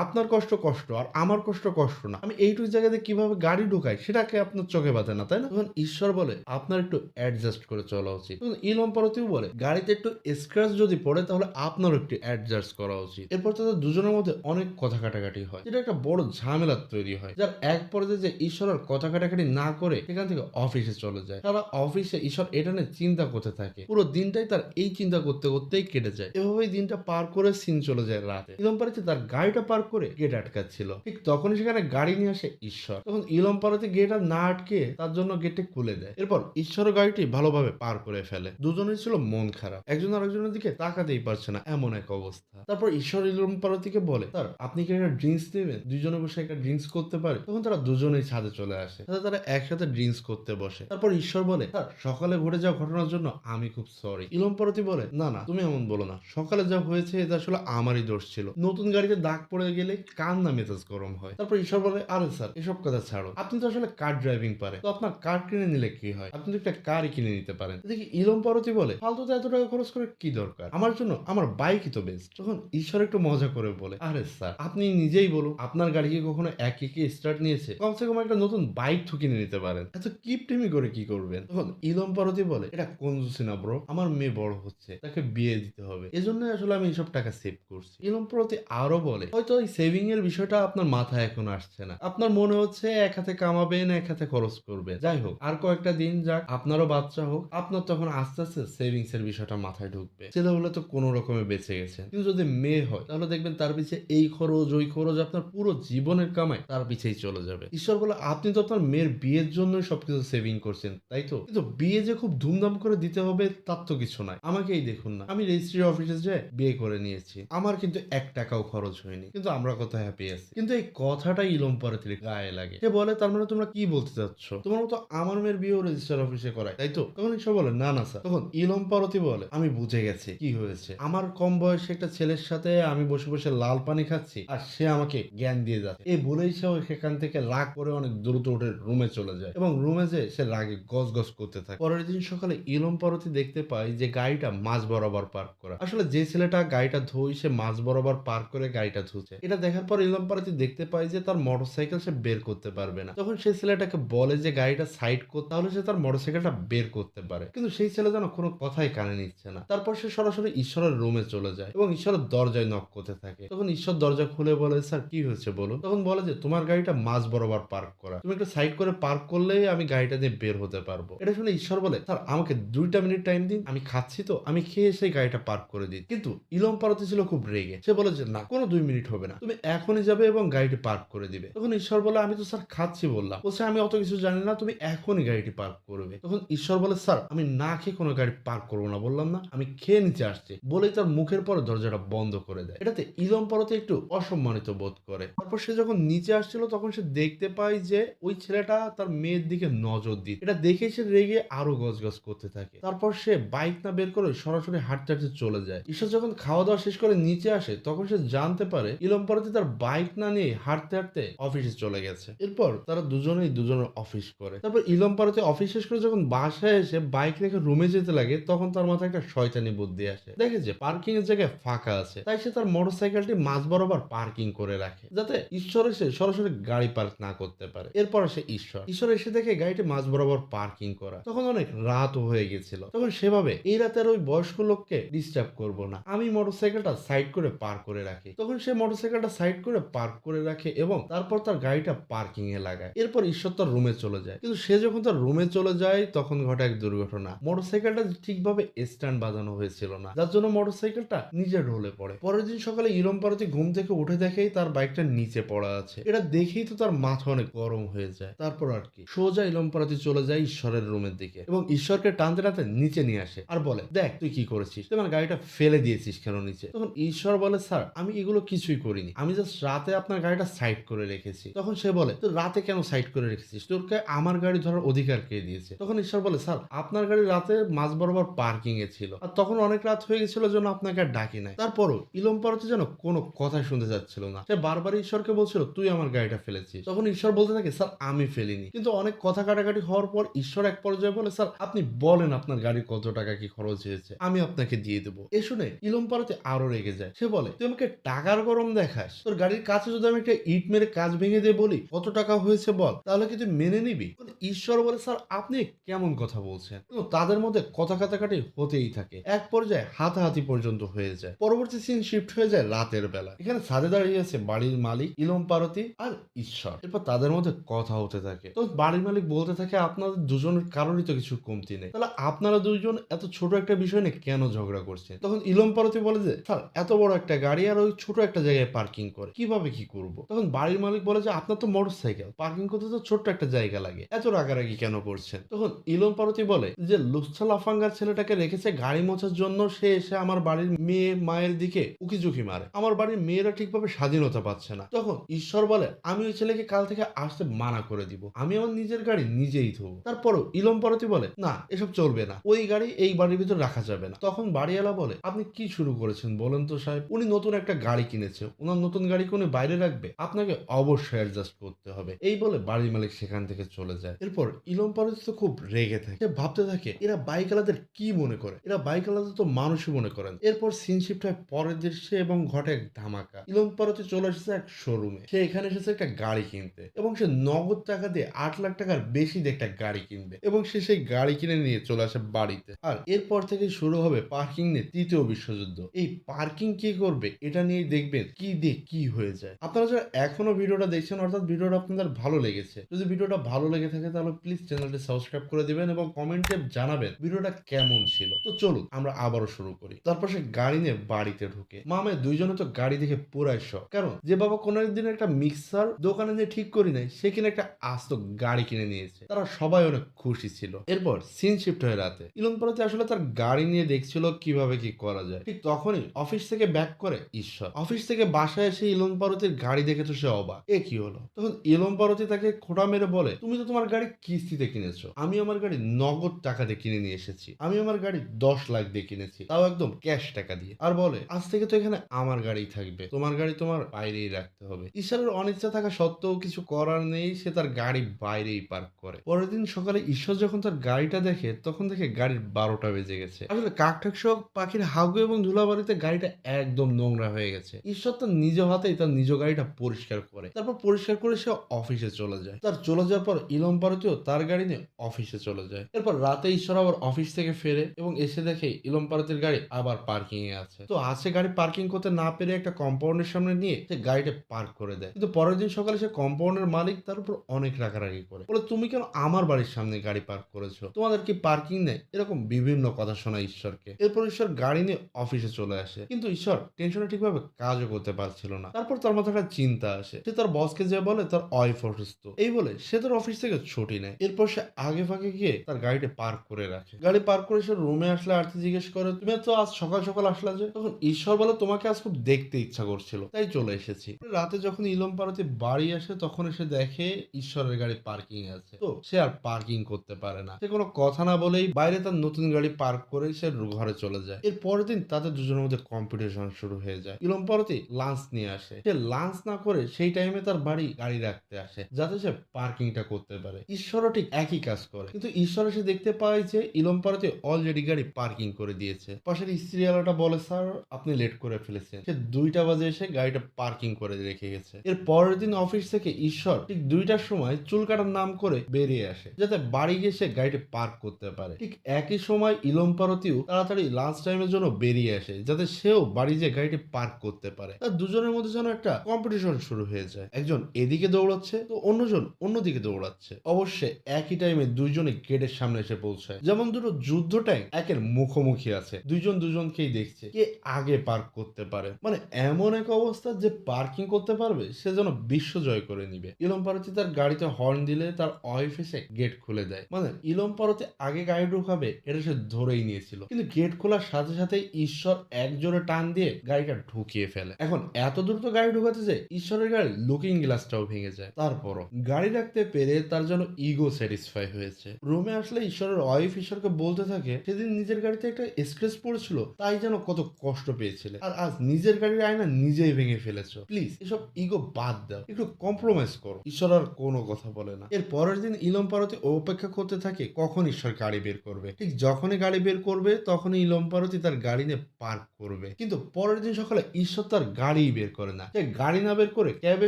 আপনার কষ্ট কষ্ট আর আমার কষ্ট কষ্ট না, আমি এইটুকু জায়গাতে কিভাবে গাড়ি ঢুকাই সেটাকে আপনার চোখে বাঁধে না, তাই না? তখন ঈশ্বর বলে, আপনার একটু অ্যাডজাস্ট করে চলা উচিত। তখন ইলম পারতিও বলে, গাড়িতে একটু স্ক্র্যাচ যদি পড়ে তাহলে আপনারও একটু অ্যাডজাস্ট করা উচিত। এরপর তাদের দুজনের মধ্যে অনেক কথা কাটাকাটি হয়, যেটা একটা বড় ঝামেলা তৈরি হয়, যার এক পর্যায়ে যে ঈশ্বর আর কথা কাটাকাটি না করে সেখান থেকে অফিসে চলে যায়। তারা অফিসে ঈশ্বর এটা নিয়ে চিন্তা করতে থাকে, পুরো দিনটাই তার এই চিন্তা করতে করতেই কেটে যায়। এভাবেই দিনটা পার করে সিন চলে যায় রাতে। ইলম পারতি তার গাড়িটা পার করে গেট আটকাচ্ছিল, ঠিক তখনই সেখানে গাড়ি নিয়ে আসে ঈশ্বর। তখন ইলম পারতি গেট আর না আটকে তার জন্য গেটে খুলে দেয়। এরপর ঈশ্বর গাড়িটি ভালোভাবে পার করে ফেলে। দুজনের ছিল মন খারাপ, একজন আরেকজনের দিকে তাকাতেই পারছে না, এমন এক অবস্থা। তারপর ঈশ্বর ইলম পারতিকে বলে, স্যার আপনি কি একটা ড্রিঙ্কস দেবেন? দুজনে বসে একটা ড্রিঙ্কস করতে পারে? তখন তারা দুজনেই ছাদে চলে আসে, তারা একসাথে ড্রিঙ্কস করতে বসে। তারপর ঈশ্বর বলে, স্যার সকালে ঘটে যাওয়া ঘটনার জন্য আমি খুব সরি। ইলম পারতি বলে, না না তুমি এমন বলো না, সকালে যা হয়েছে এটা আসলে আমারই দোষ ছিল, নতুন গাড়িতে দাগ পড়ে গেলে কার না মেজাজ গরম হয়। তারপর ঈশ্বর বলে, আরে স্যার এসব কথা ছাড়ো, আপনি তো আসলে কার ড্রাইভিং পারে, তো আপনার কার কিনে নিলে কি হয়, আপনি তো একটা কারই কিনে নিতে পারেন। দেখি ইলম পারতি বলে, ফালতুতে এত টাকা খরচ করে কি দরকার, আমার জন্য আমার বাইকই তো বেস্ট। তখন ঈশ্বর একটু মজা করে বলে, আরে স্যার আপনি নিজেই বলুন, আপনার গাড়ি কি কখনো একই স্টার্ট নিয়েছে? কমসে কম একটা নতুন বাইক তো কিনে নিতে পারেন, এত কিপটিমি করে কি করবেন? তখন ইলম পারতি বলে, এটা কঞ্জুসি না ব্রো, আমার মেয়ে বড় হচ্ছে, তাকে বিয়ে দিতে হবে, এজন্য আসলে আমি এইসব টাকা সেভ করছি। ইলম পারতি আরো বলে, হয়তো এই সেভিং এর বিষয়টা আপনার মাথায় এখন আসছে না, আপনার মনে হচ্ছে এক হাতে কামাবেন এক হাতে খরচ করবেন। যাই হোক আর কয়েকটা দিন যাক, আপনারও বাচ্চা হোক, আপনার তখন আস্তে আস্তে সেভিংস এর বিষয়টা মাথায় ঢুকবে। ছেলে হলে তো কোনো রকমে বেঁচে গেছেন, কিন্তু যদি মেয়ে হয় তাহলে দেখবেন তার পিছে এই খরচ ওই খরচ, আপনার পুরো জীবনের কামাই তার পিছেই চলে যাবে। ঈশ্বর বলে, আপনি তো আপনার মেয়ের বিয়ের জন্যই সবকিছু সেভিং করছেন তাই তো, কিন্তু বিয়ে যে খুব ধুমধাম করে দিতে হবে তার তো কিছু নাই। আমাকেই দেখুন না, আমি রেজিস্ট্রি অফিসে যে বিয়ে করে নিয়েছি, আমার কিন্তু 1 টাকাও খরচ হয়নি, কিন্তু আমরা কত হ্যাপি আছি। কিন্তু এই কথাটাই ইলম পারতির গায়ে লাগে। সে বলে, তার মানে তোমরা কি বলতে চাচ্ছ, তোমার মতো আমার মেয়ের বিয়েও রেজিস্ট্রার অফিসে করায় তাই তো? তখন ঈশ্বর বলে, না না স্যার। তখন ইলম পারতি বলে, আমি বুঝে গেছি কি হয়েছে, আমার কম বয়সে একটা ছেলের সাথে আমি বসে বসে লাল পানি খাচ্ছি আর সে আমাকে জ্ঞান দিয়ে যাচ্ছে, এই বলেই সে সেখান থেকে রাগ করে অনেক দ্রুত উঠে রুমে চলে যায় এবং রুমে যেয়ে সে রাগে গজ গজ করতে থাকে। পরের দিন সকালে ইলম পারতি দেখতে পায় যে গাড়িটা মাঝ বরাবর পার্ক করা, আসলে যে ছেলেটা গাড়িটা ধুই সে মাঝ বরাবর পার্ক করে গাড়িটা ধুছে। এটা দেখার পর ইলম পারতি দেখতে পায় যে তার মোটরসাইকেল সে বের করতে পারবে না। তখন সেই ছেলেটাকে বলে যে গাড়িটা সাইড করতে, তাহলে সে তার মোটরসাইকেলটা বের করতে পারে, কিন্তু সেই ছেলে যেন কোনো কথাই কানে নিচ্ছে না। তারপর সে সরাসরি ঈশ্বরের রুমে চলে যায় এবং ঈশ্বরের দরজায় নক করতে থাকে। তখন ঈশ্বর দরজা খুলে বলে, স্যার কি হয়েছে বলুন। তখন বলে যে তোমার গাড়িটা মাঝ বরাবর পার্ক করা, তুমি একটু সাইড করে পার্ক করলেই আমি গাড়িটা দিয়ে বের হতে পারবো। এটা শুনে ঈশ্বর বলে, স্যার আমাকে 2টা মিনিট টাইম দিন, আমি খাচ্ছি তো, আমি খেয়ে সেই গাড়িটা পার্ক করে দিই। কিন্তু ইলম পারতি ছিল খুব রেগে, সে বলে যে না, কোনো 2 মিনিট হবে না, তুমি এখনই যাবে এবং গাড়িটি পার্ক করে দিবে। তখন ঈশ্বর বলে, আমি তো স্যার খাচ্ছি বললাম। বলছে, আমি অত কিছু জানি না, তুমি এখনই গাড়িটি পার্ক করবে। তখন ঈশ্বর বলে, স্যার আমি না খেয়ে কোনো গাড়ি পার্ক করবো না বললাম না, আমি খেয়ে নিচ্ছি আসছে বলেই তার মুখের পরে দরজাটা বন্ধ করে দেয়। এটাতে ইলম পরতে একটু অসম্মানিত বোধ করে। তারপর সে যখন নিচে আসছিল তখন সে দেখতে পায় যে ওই ছেলেটা তার মেয়ের দিকে নজর দিচ্ছে। এটা দেখে সে রেগে আরো গজগজ করতে থাকে। তারপর সে বাইক না বের করে সরাসরি হাঁটতে হাঁটতে চলে যায়। ঈশ্বর যখন খাওয়া দাওয়া শেষ করে নিচে আসে তখন সে জানতে পারে ইলম পরতে তার বাইক না নিয়ে হাঁটতে হাঁটতে অফিসে চলে গেছে। এরপর তারা দুজনেই দুজনের অফিস করে। তারপর ইলম পরতে অফিস শেষ করে যখন বাসায় এসে বাইক রেখে রুমে যেতে লাগে তখন তার মাথায় একটা শয়তানি বুদ্ধি আসে। দেখে যে পার্কিং এর জায়গায় ফাঁকা আছে, তাই সে তার মোটরসাইকেলটি মাঝ বরাবর পার্কিং করে রাখে যাতে ঈশ্বর এসে সরাসরি গাড়ি পার্ক না করতে পারে। এরপর সে ঈশ্বর এসে দেখে গাড়িটি মাঝ বরাবর পার্কিং করা। তখন অনেক রাতও হয়ে গেছিল। তখন সেভাবে এই রাতের ওই বয়স্ক লোককে ডিস্টার্ব করব না, আমি মোটরসাইকেলটা সাইড করে পার্ক করে রাখি। তখন সে মোটরসাইকেলটা সাইড করে পার্ক করে রাখে এবং তারপর তার গাড়িটা পার্কিং এ লাগায়। এরপর ঈশ্বর তার রুমে চলে যায়। কিন্তু সে যখন তার রুমে চলে যায় তখন ঘটে এক দুর্ঘটনা। মোটরসাইকেলটা ঠিকভাবে স্ট্যান্ড বাজানো হয়েছিল না, যার জন্য মোটরসাইকেলটা নিচে ঢলে পড়ে। পরের দিন সকালে ইলম পারতি ঘুম থেকে উঠে দেখেই তার বাইকটা নিচে পড়া আছে। এটা দেখেই তো তার মাথা অনেক গরম হয়ে যায়। তারপর আর কি, সোজা ইলম পারতি চলে যায় ঈশ্বরের রুমের দিকে এবং ঈশ্বরকে টানতে টানতে নিচে নিয়ে আসে আর বলে, দেখ তুই কি করেছিস, তুই আমার গাড়িটা ফেলে দিয়েছিস কেন নিচে। তখন ঈশ্বর বলে, স্যার আমি এগুলো কিছুই করিনি, আমি জাস্ট রাতে আপনার গাড়িটা সাইড করে রেখেছি। তখন সে বলে, তুই রাতে কেন সাইড করে রেখেছিস, তোরকে আমার গাড়ি ধরার অধিকার কে দিয়েছে। তখন ঈশ্বর বলে, স্যার আপনার গাড়ি রাতে মাঝ বরাবর পার্কিং এ ছিল আর তখন অনেক রাত হয়ে গেছিল জন্য আপনাকে আর ডাকি নাই। তারপরও ইলম পারতি যেন কোনো কথা শুনতে যাচ্ছিল না। সে বারবার ঈশ্বরকে বলছিল, তুই আমার গাড়িটা ফেলেছিস। তখন ঈশ্বর বলতে থাকে, স্যার আমি ফেলিনি। কিন্তু অনেক কথা কাটাকাটি হওয়ার পর ঈশ্বর এক পর্যায়ে বলে, স্যার আপনি বলেন আপনার গাড়ির কত টাকা কি খরচ হয়েছে, আমি আপনাকে দিয়ে দেবো। এ শুনে ইলম পারতি আরো রেগে যায়। সে বলে, তুই আমাকে টাকার গরম দেখাস, তোর গাড়ির কাছে যদি আমি একটা ইট মেরে কাজ ভেঙে দিয়ে বলি কত টাকা হয়েছে বল, তাহলে কি তুই মেনে নিবি। ঈশ্বর বলে, স্যার আপনি কেমন কথা বলছেন। কিন্তু তাদের মধ্যে কথা কাটাকাটি হতেই থাকে। এক পর্যায়ে হাতাহাতি পর্যন্ত হয়ে যায়। পরবর্তী সিন শিফট হয়ে যায় রাতের বেলা। এখানে ছাদে দাঁড়িয়ে আছে বাড়ির মালিক, ইলম পারতি আর ঈশ্বর। এরপর তাদের মধ্যে কথা হতে থাকে। তো বাড়ির মালিক বলতে থাকে, আপনাদের দুজনের কারোরই তো কিছু কমতি নেই, তাহলে আপনারা দুইজন এত ছোট একটা বিষয় নিয়ে কেন ঝগড়া করছেন। তখন ইলম পারতি বলে যে, স্যার এত বড় একটা গাড়ি আর ওই ছোট একটা জায়গায় পার্কিং করে কিভাবে কি করব। তখন বাড়ির মালিক বলে যে, আপনার তো মোটরসাইকেল, পার্কিং করতে তো ছোট্ট একটা জায়গা লাগে, এত রাগারাগি কেন করছেন। তখন ইলম পারতি বলে যে, লুচ্ছা লাফাঙ্গার ছেলেটাকে রেখেছে গাড়ি মোছার জন্য, সে এসে আমার বাড়ির মেয়ে মায়ের দিকে উকিঝুঁকি মারে, আমার বাড়ির মেয়েরা ঠিকভাবে স্বাধীনতা পাচ্ছে না। তখন ঈশ্বর বলে, আমি ওই ছেলেকে কাল থেকে আসতে মানা করে দিব, আমি আমার নিজের গাড়ি নিজেই ধোবো। তারপরও ইলম পারতি বলে, না এসব চলবে না, ওই গাড়ি এই বাড়ির ভিতর রাখা যাবে না। তখন বাড়িওয়ালা বলে, আপনি কি শুরু করেছেন বলেন তো সাহেব, উনি নতুন একটা গাড়ি কিনেছে, ওনার নতুন গাড়ি কোনে বাইরে রাখবে, আপনাকে অবশ্যই অ্যাডজাস্ট করতে হবে। এই বলে বাড়ির মালিক সেখান থেকে চলে যায়। এরপর ইলম পারতি তো খুব রেগে থাকে। সে ভাবতে থাকে, এরা বাইকওয়ালাদের কি মনে করে, এরা বাইকওয়ালাদের তো মানুষই মনে করেন। এরপর সিন শিফট হয় পরের দৃশ্যে এবং ঘটে এক ধামাকা। ইলম পারতি চলে এসেছে এক শোরুমে। সে এখানে এসেছে একটা গাড়ি কিনতে এবং সে নগদ টাকা দিয়ে 8 লাখ টাকার বেশি দিয়ে একটা গাড়ি কিনবে এবং সে সেই গাড়ি কিনে নিয়ে চলে আসে বাড়িতে। আর এরপর থেকে শুরু হবে পার্কিং নিয়ে তৃতীয় বিশ্বযুদ্ধ। এই পার্কিং কে করবে এটা নিয়ে দেখবেন কি দিয়ে কি হয়ে যায়। আপনারা যারা এখনো ভিডিওটা দেখছেন, অর্থাৎ ভিডিওটা আপনাদের ভালো লেগেছে, যদি ভিডিওটা ভালো লেগে থাকে তাহলে প্লিজ চ্যানেলটি সাবস্ক্রাইব করে দিবেন এবং কমেন্টে জানাবেন ভিডিওটা কেমন ছিল। তো চলুন আমরা আবারও শুরু করি। তারপর সে গাড়ি নিয়ে বাড়িতে ঢুকে। মামে দুইজনে তো গাড়ি দেখে পুরাই শখ, কারণ যে বাবা কোনো একদিন একটা মিক্সার দোকানে নিয়ে ঠিক করি নাই, সে কিনে একটা আস্ত গাড়ি কিনে নিয়েছে। তারা সবাই অনেক খুশি ছিল। এরপর সিন শিফট হয়ে রাতে। ইলম পারতি আসলে তার গাড়ি নিয়ে দেখছিল কিভাবে কি করা যায়। ঠিক তখনই অফিস থেকে ব্যাক করে ঈশ্বর। অফিস থেকে বাসায় এসে ইলম পারতির গাড়ি দেখে তো সে অবাক, এ কি হলো। তখন ইলম পারতি তাকে খোঁটা মেরে বলে, তুমি তো তোমার গাড়ি কিস্তিতে কিনেছো, আমি আমার গাড়ি নগদ টাকা দিয়ে কিনে নিয়ে এসেছি, আমি আমার গাড়ি 10 লাখ দিয়ে কিনেছি, তাও একদম ক্যাশ টাকা দিয়ে। আর বলে, আজ থেকে তো এখানে আমার গাড়ি থাকবে, তোমার গাড়ি তোমার বাইরেই রাখতে হবে। ঈশ্বরের অনিচ্ছা থাকা সত্ত্বেও কিছু করার নেই, সে তার গাড়ি বাইরেই পার্ক করে। পরের দিন সকালে ঈশ্বর যখন তার গাড়িটা দেখে তখন দেখে গাড়ির 12টা বেজে গেছে। আসলে কাকঠাক সহ পাখির হাগু এবং ধুলাবাড়িতে গাড়িটা একদম নোংরা হয়ে গেছে। ঈশ্বর তার নিজ হাতেই তার নিজ গাড়িটা পরিষ্কার করে, তারপর পরিষ্কার করে সে অফিসে চলে যায়। তার চলে যাওয়ার পর ইলম পারতিও তার গাড়ি নিয়ে অফিসে চলে যায়। এরপর রাতে ঈশ্বর আবার অফিস থেকে ফেরে এবং এসে দেখে ইলম পারতির গাড়ি আবার পার্কিং এ আছে। তো আছে গাড়ি পার্কিং করতে না পেরে একটা কম্পাউন্ডের সামনে নিয়ে সে গাড়িটা পার্ক করে দেয়। কিন্তু পরের দিন সকালে সে কম্পাউন্ডের মালিক তার উপর অনেক রাগারাগি করে, বলে তুমি কেন আমার বাড়ির সামনে গাড়ি পার্ক করেছো, তোমাদের কি পার্কিং নেই, এরকম বিভিন্ন কথা শোনায় ঈশ্বরকে। এরপর ঈশ্বর গাড়ি নিয়ে অফিসে চলে আসে, কিন্তু ঈশ্বর টেনশনে ঠিকভাবে কাজও করতে পারছিল না। তারপর তার মাথায় একটা চিন্তা আসে। সে তার বসকে যে বলে তার ওয়াইফ অসুস্থ, এই বলে সে তার অফিস থেকে ছুটি নেয়। এরপর সে আগে ফাঁকে গিয়ে তার গাড়িটা পার্ক করে রাখে। গাড়ি পার্ক করে সে রুমে আসলে আরতি জিজ্ঞেস করে করে, তুমি তো আজ সকাল সকাল আসলা যে? তখন ঈশ্বর বলে, তোমাকে আজ খুব দেখতে ইচ্ছা করছিল, তাই চলে এসেছি। রাতে যখন ইলম পারতি বাড়ি আসে তখন এসে দেখে ঈশ্বরের গাড়ি পার্কিং এ আছে। তো সে আর পার্কিং করতে পারে না, সে কোনো কথা না বলেই বাইরে তার নতুন গাড়ি পার্ক করে সে ঘরে চলে যায়। এর পরের দিন তাদের দুজনের মধ্যে কম্পিটিশন শুরু হয়ে যায়। ইলম পারতি লাঞ্চ নিয়ে আসে, সে লাঞ্চ না করে সেই টাইমে তার বাড়ি গাড়ি রাখতে আসে যাতে সে পার্কিংটা করতে পারে। ঈশ্বরও ঠিক একই কাজ করে, কিন্তু ঈশ্বর এসে দেখতে পায় যে ইলম পারতি অলরেডি গাড়ি পার্কিং করে দিয়েছে। পাশের স্ত্রীওয়ালাটা বলে, স্যার আপনি লেট করে ফেলেছেন। সে 2টা বাজে এসে গাড়িটা পার্কিং করে রেখে গেছে। এর পরের দিন অফিস থেকে ঈশ্বর ঠিক 2টার সময় চুল কাটার নাম করে বেরিয়ে আসে যাতে বাড়ি গিয়ে সে গাড়িটি পার্ক করতে পারে। ঠিক একই সময় ইলম পারতিও তাড়াতাড়ি লাঞ্চ টাইমের জন্য বেরিয়ে আসে যাতে সেও বাড়ি গিয়ে গাড়িটি পার্ক করতে পারে। তার দুজনের মধ্যে যেন একটা কম্পিটিশন শুরু হয়ে যায়, একজন এদিকে দৌড়াচ্ছে তো অন্যজন অন্যদিকে দৌড়াচ্ছে। অবশ্যই একই টাইমে দুইজনে গেটের সামনে এসে পৌঁছায়, যেমন দুটো যুদ্ধ ট্যাঙ্ক একের মুখোমুখি আছে, দুইজন দুজনকেই দেখছে কে আগে পার্ক করতে পারে। মানে এমন এক অবস্থা যে পার্কিং করতে পারবে সে যেন বিশ্ব জয় করে নিবে। ইলম পারতি তার গাড়িতে হর্ন দিলে তার ওয়াইফ এসে গেট খুলে দেয়। মানে ইলম পারতি আগে গাড়ি ঢুকাবে এটা সে ধরেই নিয়েছিল, কিন্তু গেট খোলার সাথে সাথে ঈশ্বর এক জোরে টান দিয়ে গাড়িটা ঢুকিয়ে ফেলে। এখন এত দ্রুত গাড়ি ঢুকাতে যায় ঈশ্বরের গাড়ির লুকিং গ্লাসটাও ভেঙে যায়। তারপরও গাড়ি রাখতে পেরে তার জন্য ইগো স্যাটিসফাই হয়েছে। রুমে আসলে ঈশ্বরের ওয়াইফ ঈশ্বরকে বলতে থাকে সেদিন নিজের গাড়িতে একটা স্ক্র্যাচ পড়েছিল তাই যেন কত কষ্ট পেয়েছিলে, আর আজ নিজের গাড়ির আয়না নিজেই ভেঙে ফেলেছো। প্লিজ এসব ইগো বাদ দাও, একটু কম্প্রোমাইজ করো। ঈশ্বর আর কোনো কথা বলে না। এর পরের দিন ইলম পারতি অপেক্ষা করতে থাকে কখন ঈশ্বর গাড়ি বের করবে। ঠিক যখনই গাড়ি বের করবে তখনই ইলম পারতি তার গাড়ি নিয়ে পার্ক করবে, কিন্তু পরের দিন সকালে ঈশ্বর তার গাড়িই বের করে না, সে গাড়ি না বের করে ক্যাবে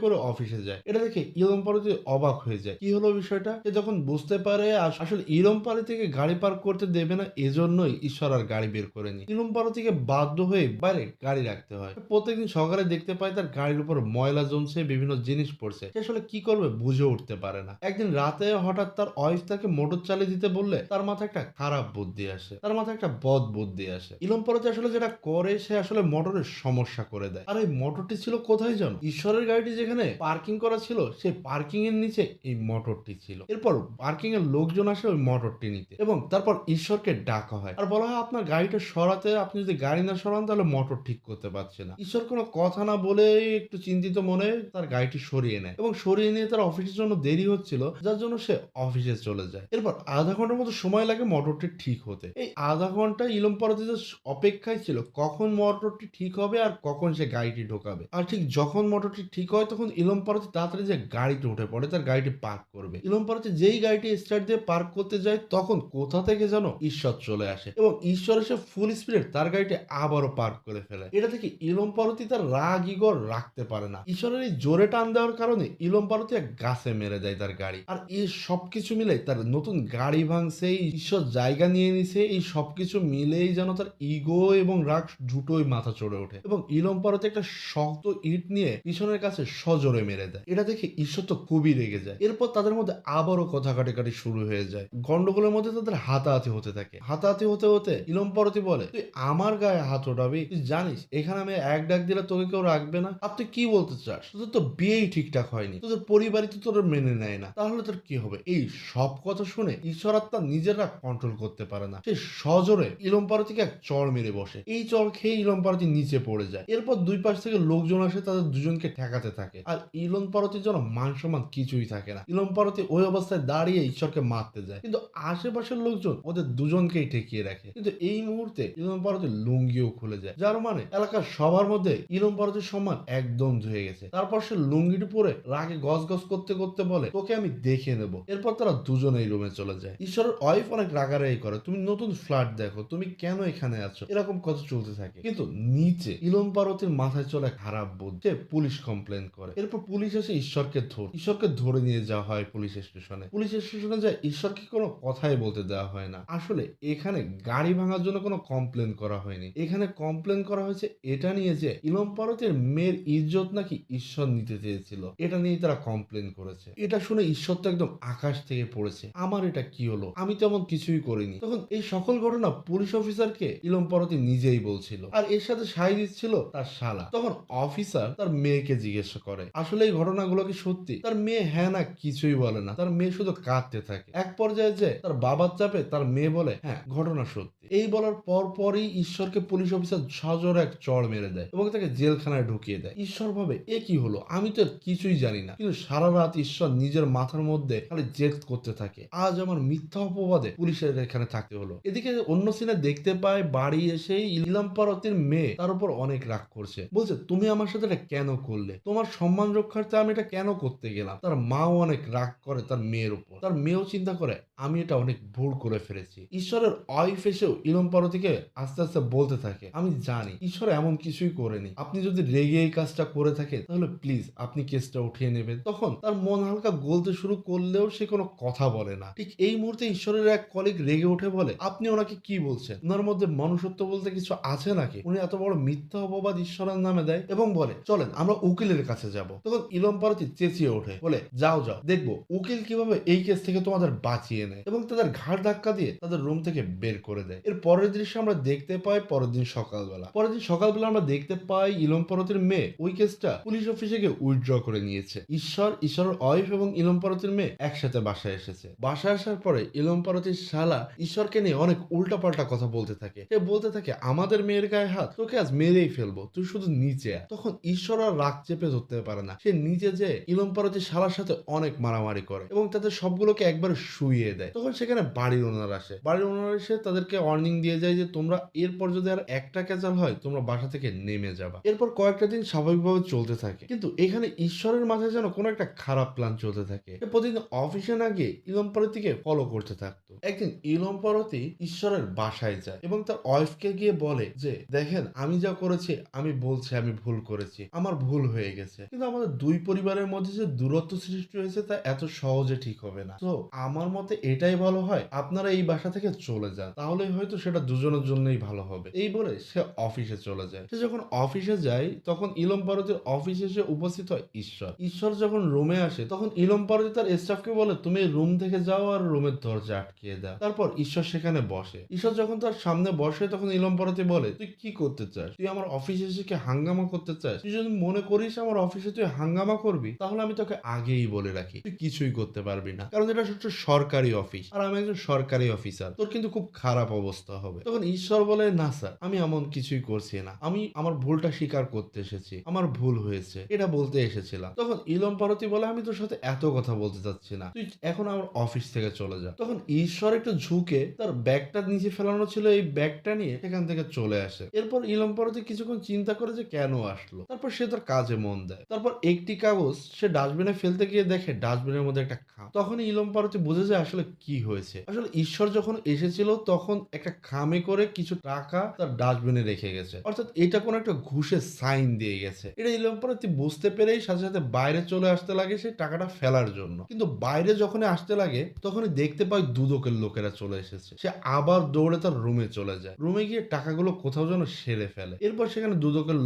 করে অফিসে যায়। এটা দেখে ইলম পারতি অবাক হয়ে যায়, কি হলো বিষয়টা। সে যখন বুঝতে পারে আসলে ইলম পারতিকে গাড়ি পার্ক করতে দেবে না, এজন্যই ঈশ্বর আর গাড়ি বের করেনি। ইলম পারতিকে বাধ্য হয়ে বাইরে গাড়ি রাখতে হয়। প্রত্যেকদিন সকালে দেখতে পায় তার গাড়ির উপর ময়লা জমছে, বিভিন্ন জিনিস পড়ছে, সে আসলে কি করবে বুঝে উঠতে পারে না। একদিন রাতে হঠাৎ তার ওয়াইফ তাকে মোটর চালিয়ে দিতে বললে তার মাথায় একটা খারাপ বুদ্ধি আসে, তার মাথায় একটা বদ বুদ্ধি আসে। ইলম পারতি আসলে যেটা করে সে আসলে মোটরের সমস্যা করে দেয়। আর এই মোটরটি ছিল কোথায় জানো? ঈশ্বরের গাড়িটি যেখানে পার্কিং করা ছিল সেই পার্কিং এর নিচে এই মোটরটি ছিল। এরপর পার্কিং এর লোকজন আসে ওই মোটরটি নিতে এবং তারপর ঈশ্বরকে ডাকা হয় আর বলা হয় আপনার গাড়িটা সরাতে, আপনি যদি গাড়ি না সরান তাহলে মোটর ঠিক করতে পারছে না। ঈশ্বর কোনো কথা না বলে একটু চিন্তিত মনে তার গাড়িটি সরিয়ে নেয় এবং সরিয়ে নিয়ে তার অফিসের জন্য দেরি হচ্ছিল যার জন্য সে অফিসে চলে যায়। এরপর আধা ঘন্টার মতো সময় লাগে মোটরটি ঠিক হতে। এই আধা ঘন্টা ইলম পারতি অপেক্ষায় ছিল কখন মোটরটি ঠিক হবে আর কখন সে গাড়িটি ঢোকাবে। আর ঠিক যখন মোটরটি ঠিক হয় তখন ইলম পারতি তাড়াতাড়ি যে গাড়িতে উঠে পড়ে তার গাড়িটি পার্ক করবে। ইলম পারতি যেই গাড়িটি স্টার্ট দিয়ে পার্ক করতে যায় তখন কোথা থেকে যেন ঈশ্বর চলে আসে এবং ঈশ্বর এসে ফুল স্পিডে তার গাড়িটি আবারও পার্ক করে ফেলে। এটা থেকে ইলম পারতি তার রাগ ইগর রাখতে পারে না। ঈশ্বরের এই জোরে টান দেওয়ার কারণে ইলম পারতি এক গাছে মেরে দেয় তার গাড়ি। আর এই সবকিছু মিলে তার নতুন গাড়ি ভাঙছে, ঈশ্বর জায়গা নিয়ে নিছে, এই সবকিছু মিলেই যেন তার ইগো এবং রাগ দুটোই মাথা চড়ে ওঠে এবং ইলম পারতি একটা শক্ত ইট নিয়ে পিছনের কাছে সজোরে মেরে দেয়। এটা দেখে ঈশ্বর তো খুবই রেগে যায়। এরপর তাদের মধ্যে আবারও কথা কাটাকাটি শুরু হয়ে যায়। গন্ডগোলের মধ্যে তাদের হাতাহাতি হতে থাকে। হাতাহাতি হতে হতে ইলম পারতি বলে, তুই আমার গায়ে হাত ওঠাবি? তুই জানিস এখানে আমি এক ডাক দিলে তোকে কেউ রাখবে না। আর তুই কি বলতে চাস? তোদের তো বিয়েই ঠিকঠাক হয়নি, তোদের পরিবারই তো তোর মেনে নেয় না, তাহলে তোর কি হবে? এই সব কথা শুনে ঈশ্বর আত্মা নিজেরা কন্ট্রোল করতে পারে না, সে সজোরে ইলম পারতিকে এক চড় মেরে বসে। এই চড় খেয়ে ইলম পারতি নিচে পড়ে যায়। এরপর দুই পাশ থেকে লোকজন আসে তাদের দুজনকে ঠেকাতে থাকে আর ইলম পারতির জন্য মান সম্মান কিছুই থাকে না। ইলম পারতি ওই অবস্থায় দাঁড়িয়ে ঈশ্বরকে মারতে যায়, কিন্তু আশেপাশের লোকজন ওদের দুজনকেই ঠেকিয়ে রাখে। কিন্তু এই মুহূর্তে ইলম পারতির লুঙ্গিও খুলে যায়, যার মানে এলাকার সবার মধ্যে ইলম পারতির সম্মান একদম ধুয়ে গেছে। তারপর সে লুঙ্গিটি পরে রাগে গজ গজ করতে করতে বলে, তোকে আমি দেখে নেব। এরপর তারা দুজনেই রুমে চলে যায়। ঈশ্বরের ওয়াইফ অনেক রাগারাগি করে, তুমি নতুন ফ্ল্যাট দেখো, তুমি কেন এখানে আছো, এরকম কথা চলতে থাকে। কিন্তু নিচে ইলম পারতির মাথায় চলে খারাপ বুদ্ধি, সে পুলিশ কমপ্লেন করে। এরপর পুলিশ এসে ঈশ্বরকে ধরে নিয়ে যাওয়া হয় পুলিশ স্টেশনে। পুলিশ স্টেশনে যায় ঈশ্বরকে কোনো কথাই বলতে দেওয়া হয় না। আসলে এখানে গাড়ি ভাঙার জন্য কোনো কমপ্লেন করা হয়নি, এখানে কমপ্লেন করা হয়েছে এটা নিয়ে যে ইলম পারতির মেয়ের ইজ্জত নাকি ঈশ্বর নিতে চেয়েছিল, এটা নিয়ে তারা কমপ্লেন করেছে। এটা শুনে ঈশ্বর তো একদম আকাশ থেকে পড়েছে, আমার এটা কি হলো, আমি তেমন কিছুই করিনি। তখন এই সকল ঘটনা পুলিশ অফিসারকে ইলম পারতি নিজেই বলছিল আর এর সাথে সাই দিচ্ছিল তার শালা। তখন অফিসার তার মেয়েকে জিজ্ঞাসা করে আসলে এই ঘটনাগুলো কি সত্যি? তার মেয়ে হ্যাঁ না কিছুই বলে না, তার মেয়ে শুধু কাঁদতে থাকে। এক পর্যায়ে যে তার বাবার চাপে তার মেয়ে বলে হ্যাঁ ঘটনা সত্যি। এই বলার পরই ঈশ্বরকে পুলিশ অফিসার সজোরে এক চড় মেরে দেয় এবং তাকে জেলখানায় ঢুকিয়ে দেয়। ঈশ্বর ভাবে এ কি হলো, আমি তো আর কিছুই জানি না। কিন্তু সারা রাত ঈশ্বর নিজের মাথার মধ্যে খালি জেদ করতে থাকে, আজ আমার মিথ্যা অপবাদে পুলিশের এখানে থাকতে হলো। এদিকে অন্য সিনে দেখতে পায় বাড়ি এসেই ইলাম পারতির মেয়ে তার উপর অনেক রাগ করছে, বলছে তুমি আমার সাথে এটা কেন করলে, তোমার সম্মান রক্ষার্থে আমি এটা কেন করতে গেলাম। তার মাও অনেক রাগ করে তার মেয়ের উপর। তার মেয়েও চিন্তা করে আমি এটা অনেক ভুল করে ফেলেছি। ঈশ্বরের ওয়াইফ এসেও ইলম পারতিকে আস্তে আস্তে বলতে থাকে, আমি জানি ঈশ্বর এমন কিছুই করেনি, আপনি যদি রেগে এই কাজটা করে থাকেন তাহলে প্লিজ আপনি কেসটা উঠিয়ে নেবেন। তখন তার মন হালকা গলতে শুরু করলেও সে কোনো কথা বলে না। ঠিক এই মুহূর্তে ঈশ্বরের এক কলিগ রেগে উঠে বলে, আপনি ওনাকে কি বলছেন, ওনার মধ্যে মনুষ্যত্ব বলতে কিছু আছে নাকি, উনি এত বড় মিথ্যা অপবাদ ঈশ্বরের নামে দেয় এবং বলে চলেন আমরা উকিলের কাছে যাব। তখন ইলম পারতি চেঁচিয়ে ওঠে, বলে যাও যাও, দেখবো উকিল কিভাবে এই কেস থেকে তোমাদের বাঁচিয়ে নেয়, এবং তাদের ঘাড় ধাক্কা দিয়ে তাদের রুম থেকে বের করে দেয়। এর পরের দৃশ্য আমরা দেখতে পাই পরের দিন সকালবেলা আমরা দেখতে পাই ইলম পারতির মেয়ে ওই কেসটা পুলিশ অফিসে গিয়ে উইথড্র করে নিয়েছে। ঈশ্বরের ওয়াইফ এবং ইলম পারতির মেয়ে একসাথে বাসায় এসেছে। বাসায় আসার পরে ইলম পারতির শালা ঈশ্বরকে নিয়ে অনেক উল্টাপাল্টা কথা বলতে থাকে। সে বলতে থাকে আমাদের মেয়ের গায়ে হাত, তোকে আজ মেরেই ফেলবো, তুই শুধু নিচে আয়। তখন ঈশ্বর আর রাগ চেপে ধরতে পারে না, সে নিচে যেয়ে ইলম পারতির শালার সাথে অনেক মারামারি করে এবং তাদের সবগুলোকে একবার শুইয়ে দেয়। তখন সেখানে বাড়ির ওনার আসে। বাড়ির ওনার এসে তাদেরকে ওয়ার্নিং দিয়ে যায় যে তোমরা এরপর যদি আর একটা ক্যাচাল হয় তোমরা বাসা থেকে নেমে যাবা। এরপর কয়েকটা দিন স্বাভাবিকভাবে চলতে থাকে, কিন্তু এখানে ঈশ্বরের মাথায় যেন কোনো একটা খারাপ প্ল্যান চলতে থাকে। সে প্রতিদিন অফিসে না গিয়ে ইলম পারতিকে ফলো করতে থাকতো। একদিন ইলম পারতি ঈশ্বরের বাসায় যায় এবং তার ওয়াইফকে গিয়ে বলে যে দেখেন আমি যা করেছি, আমি বলছি আমি ভুল করেছি, আমার ভুল হয়ে গেছে, কিন্তু আমাদের দুই পরিবারের মধ্যে যে দূরত্ব সৃষ্টি হয়েছে তা এত সহজে ঠিক হবে না। তো আমার মতে এটাই ভালো হয় আপনারা এই বাসা থেকে চলে যান, তাহলে হয়তো সেটা দুজনের জন্যই ভালো হবে। এই বলে সে অফিসে চলে যায়। সে যখন অফিসে যায় তখন ইলম পারতির অফিসে এসে উপস্থিত হয় ঈশ্বর যখন রুমে আসে তখন ইলম পারতি তার স্টাফকে বলে তুমি রুম থেকে যাও আর রুমের দরজা আটকিয়ে দাও। তারপর ঈশ্বর সেখানে বসে। ঈশ্বর যখন তার সামনে বসে তখন ইলম পারতি বলে তুই কি করতে চাস, তুই আমার অফিসে এসে কি হাঙ্গামা করতে চাস, তুই যদি মনে করিস আমার অফিসে তুই হাঙ্গামা করবি তাহলে আমি তোকে আগেই বলে রাখি তুই কিছুই করতে পারবি না, কারণ এটা হচ্ছে সরকারি অফিস আর আমি একজন সরকারি অফিসার, তোর কিন্তু খুব খারাপ অবস্থা হবে। তখন ঈশ্বর বলে না স্যার, আমি এমন কিছুই করছি না, আমি আমার ভুলটা স্বীকার করতে এসেছি, আমার ভুল হয়েছে এটা বলতে এসেছিলাম। তখন ইলম পারতি বলে আমি তোর সাথে এত কথা বলতে চাচ্ছি না, তুই এখন আমার অফিস থেকে চলে যা। তখন ঈশ্বর একটু ঝুঁকে তার ব্যাগটা নিচে ফেলানো ছিল, এই ব্যাগটা নিয়ে সেখান থেকে চলে আসে। এরপর ইলম পারতি কিছুক্ষণ চিন্তা করে যে কেন আসলো, তারপর সে তার কাজে মন দেয়। তারপর একটি কাগজ সে ডাস্টবিনে ফেলতে গিয়ে দেখে ডাস্টবিনের মধ্যে একটা খাম। তখন ইলম পারতি বুঝে যায় আসলে কি হয়েছে। আসলে ঈশ্বর যখন এসেছিল তখন একটা খামে করে কিছু টাকা তার ডাস্টবিনে রেখে গেছে, অর্থাৎ এটা কোন একটা ঘুষের সাইন দিয়ে গেছে। এটা ইলম পারতি বুঝতে পেরেই সাথে সাথে বাইরে চলে আসতে লাগে সেই টাকাটা ফেলার জন্য। কিন্তু বাইরে যখন আসতে লাগে তখনই দেখতে পায় দুদকের লোকেরা চলে এসেছে। সে আবার দৌড়ে তার রুমে চলে যায়, রুমে গিয়ে টাকাগুলো কোথাও যেন সেরে ফেলে। এরপর সেখানে দুদকের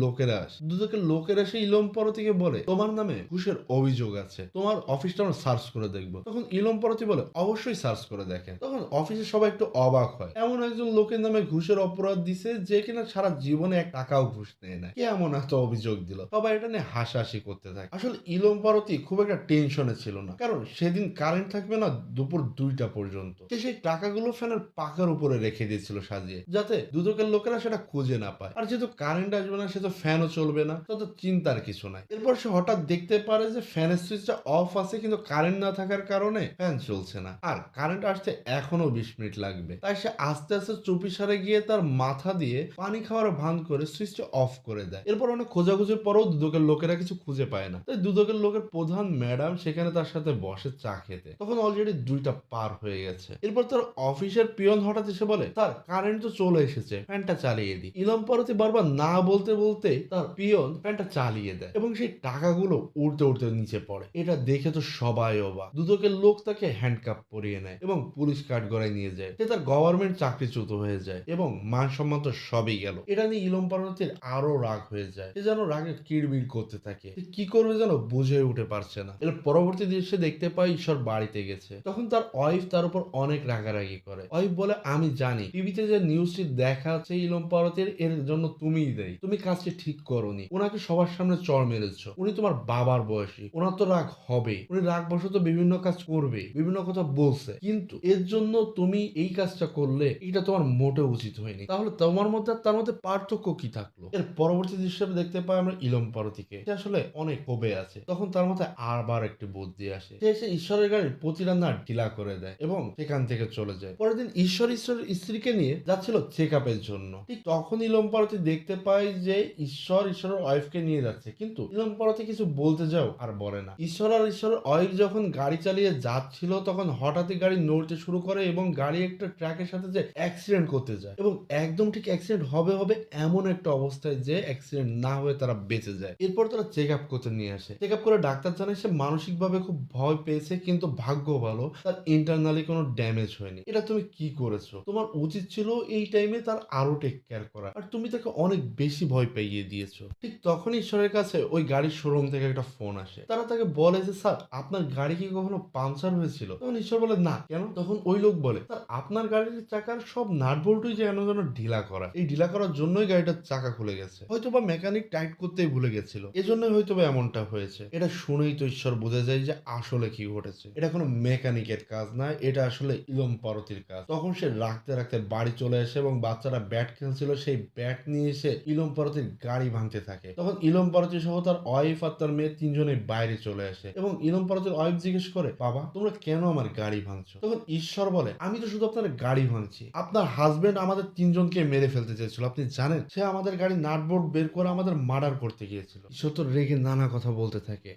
লোকেরা এসে ইলম পারতিকে বলে তোমার নামে ঘুষের অভিযোগ আছে, তোমার অফিসটা আমরা সার্চ করে দেখবো। তখন ইলম পারতি বলে অবশ্যই সার্চ করে দেখেন। তখন অফিসে সবাই একটু অবাক হয়, এমন একজন লোকের নামে ঘুষের অপরাধ দিছে যে কিনা সারা জীবনে এক টাকাও ঘুষ নেয় না, কে এমন এত অভিযোগ দিল। সবাই এটা নিয়ে হাসাহাসি করতে থাকে। আসলে ইলম পারতি খুব একটা টেনশনে ছিল না, কারণ সেদিন কারেন্ট থাকবে না দুপুর 2টা পর্যন্ত। সে সেই টাকাগুলো ফ্যানের পাকার উপরে রেখে দিয়েছিল সাজিয়ে, যাতে দুদকের লোকেরা সেটা খুঁজে না পায়। আর যেহেতু কারেন্ট আসবে না সে তো ফ্যানও চলবে না, তত চিন্তার কিছু নাই। এরপর সে হঠাৎ দেখতে পারে যে ফ্যানের সুইচটা অফ আছে কিন্তু কারেন্ট না থাকার কারণে ফ্যান চলছে না, আর কারেন্ট আসতে এখনো 20 মিনিট লাগবে। তাই সে আস্তে আস্তে চুপিসারে গিয়ে তার মাথা দিয়ে পানি খাওয়ার ভান করে সুইচটা অফ করে দেয়। এরপর অনেক খোঁজাখুঁজির পরেও দুদকের লোকেরা কিছু খুঁজে পায় না। তাই দুদকের লোকের প্রধান ম্যাডাম সেখানে তার সাথে বসে চা খেতে। তখন অলরেডি 2টা পার হয়ে গেছে। এরপর তার অফিসের পিয়ন হঠাৎ এসে বলে তার কারেন্ট তো চলে এসেছে, ফ্যানটা চালিয়ে দিই। ইলম পারতি বারবার না বলতে বলতে তার পিয়ন ফ্যানটা চালিয়ে দেয় এবং সেই টাকাগুলো উড়তে উড়তে নিচে পড়ে। এটা দেখে তো সবাই অবাক। দুদকের লোক তাকে হ্যান্ডকাপ পরিয়ে নেয় এবং পুলিশ কাঠগড়ায় নিয়ে যায়। সে তার গভর্নমেন্ট চাকরিচ্যুত হয়ে যায় এবং মান সম্মান তো সবই গেল। এটা নিয়ে ইলম পারতির আরো রাগ হয়ে যায়, সে যেন রাগে কিড়বিড় করতে থাকে, কি করবে যেন বুঝে উঠে পারছে না। এর পরবর্তী দৃশ্যে দেখতে পাই ঈশ্বর বাড়িতে গেছে। তখন তার ওয়াইফ তার উপর অনেক রাগারাগি করে। ওই বলে আমি জানি টিভিতে যে নিউজটি দেখাচ্ছে ইলম পারতের এর জন্য তুমিই দেয়, তুমি কাজটি ঠিক করোনি, ওনাকে সবার সামনে চড় মেরেছো, উনি তোমার বাবার বয়সী, ওনার তো রাগ হবে, উনি রাগ বশত বিভিন্ন কাজ করবে, বিভিন্ন কথা বলছে, কিন্তু এর জন্য তুমি এই কাজটা করলে এটা তোমার মোটেও উচিত হয়নি। তাহলে তোমার মধ্যে আর তার মধ্যে পার্থক্য কি থাকলো? এর পরবর্তী দৃশ্য দেখতে পাই আমরা ইলম পারতিকে, সে আসলে অনেক ক্ষোভে আছে। তখন তার মাথায় আবার একটি বুদ্ধি আসে, সে এসে ঈশ্বরের গাড়ির প্রতিরান্না ঢিলা করে দেয় এবং সেখান থেকে চলে যায়। পরের দিন ঈশ্বরের স্ত্রীকে নিয়ে যাচ্ছিল চেক আপের জন্য। ঠিক তখন ইলম পারতি দেখতে পায় যে ঈশ্বরের ওয়াইফকে নিয়ে যাচ্ছে, কিন্তু ইলম পারতি কিছু বলতে যাও আর বলে না। ঈশ্বরের ওয়াইফ যখন গাড়ি চালিয়ে যাচ্ছিল তখন হঠাৎই গাড়ি নড়তে শুরু করে এবং গাড়ি একটা ট্রাকের সাথে যে অ্যাক্সিডেন্ট করতে যায় এবং একদম ঠিক অ্যাক্সিডেন্ট হবে এমন একটা অবস্থায় যে অ্যাক্সিডেন্ট না হয়ে তারা বেঁচে যায়। এরপর তারা চেক আপ করতে নিয়ে আসে। চেক আপ করে ডাক্তার জানায় সে মানসিকভাবে খুব ভয় পেয়েছে, কিন্তু ভাগ্য ভালো তার ইন্টারনালি কোনো ড্যামেজ হয়নি। এটা তুমি কি করেছো? তোমার উচিত ছিল এই টাইমে তার আরো টেক কেয়ার করা, আর তুমি তাকে অনেক বেশি ভয় পাইয়ে দিয়েছো। ঠিক তখন ঈশ্বরের কাছে ওই গাড়ির শোরুম থেকে একটা ফোন আসে। তারা তাকে বলে যে স্যার আপনার গাড়ি কি কখনো পাংচার হয়েছিল? তখন ঈশ্বর বলে না। কেন? তখন ওই লোক বলে স্যার আপনার গাড়ির চাকার সব নাট বল্টুই যেন যেন ঢিলা করা, এই ঢিলা করার জন্যই গাড়িটার চাকা খুলে গেছে, হয়তোবা মেকানিক টাইট করতেই ভুলে গেছিল, এজন্যই হয়তোবা এমনটা হয়েছে। এটা শুনেই তো ঈশ্বর বোঝা যায় যে আসলে কি ঘটেছে, এটা কোনো মেকানিকের কাজ না, এটা আসলে ইলম পারতির কাজ। তখন সে রাখতে রাখতে বাড়ি চলে আসে এবং বাচ্চারা ব্যাট খেলছিল, সেই ব্যাট নিয়ে এসে ইলম পারতির গাড়ি ভাঙতে থাকে। তখন ইলম পারতি সহ তার ওয়াইফ আর তার মেয়ে তিনজনেই বাইরে চলে আসে এবং ইলম পারতির ওয়াইফ জিজ্ঞেস করে বাবা তোমরা কেন আমার গাড়ি ভাঙছো? তখন ঈশ্বর বলে আমি তো শুধু আপনার গাড়ি ভাঙছি, আপনার হাজবেন্ড আমাদের তিনজনকে মেরে ফেলতে চেয়েছিল, আপনি জানেন সে আমাদের গাড়ি নাটবোর্ড বের করে আমাদের মার্ডার করতে গিয়েছিল। ঈশ্বর তো রেগে নানা কথা বলতে থাকে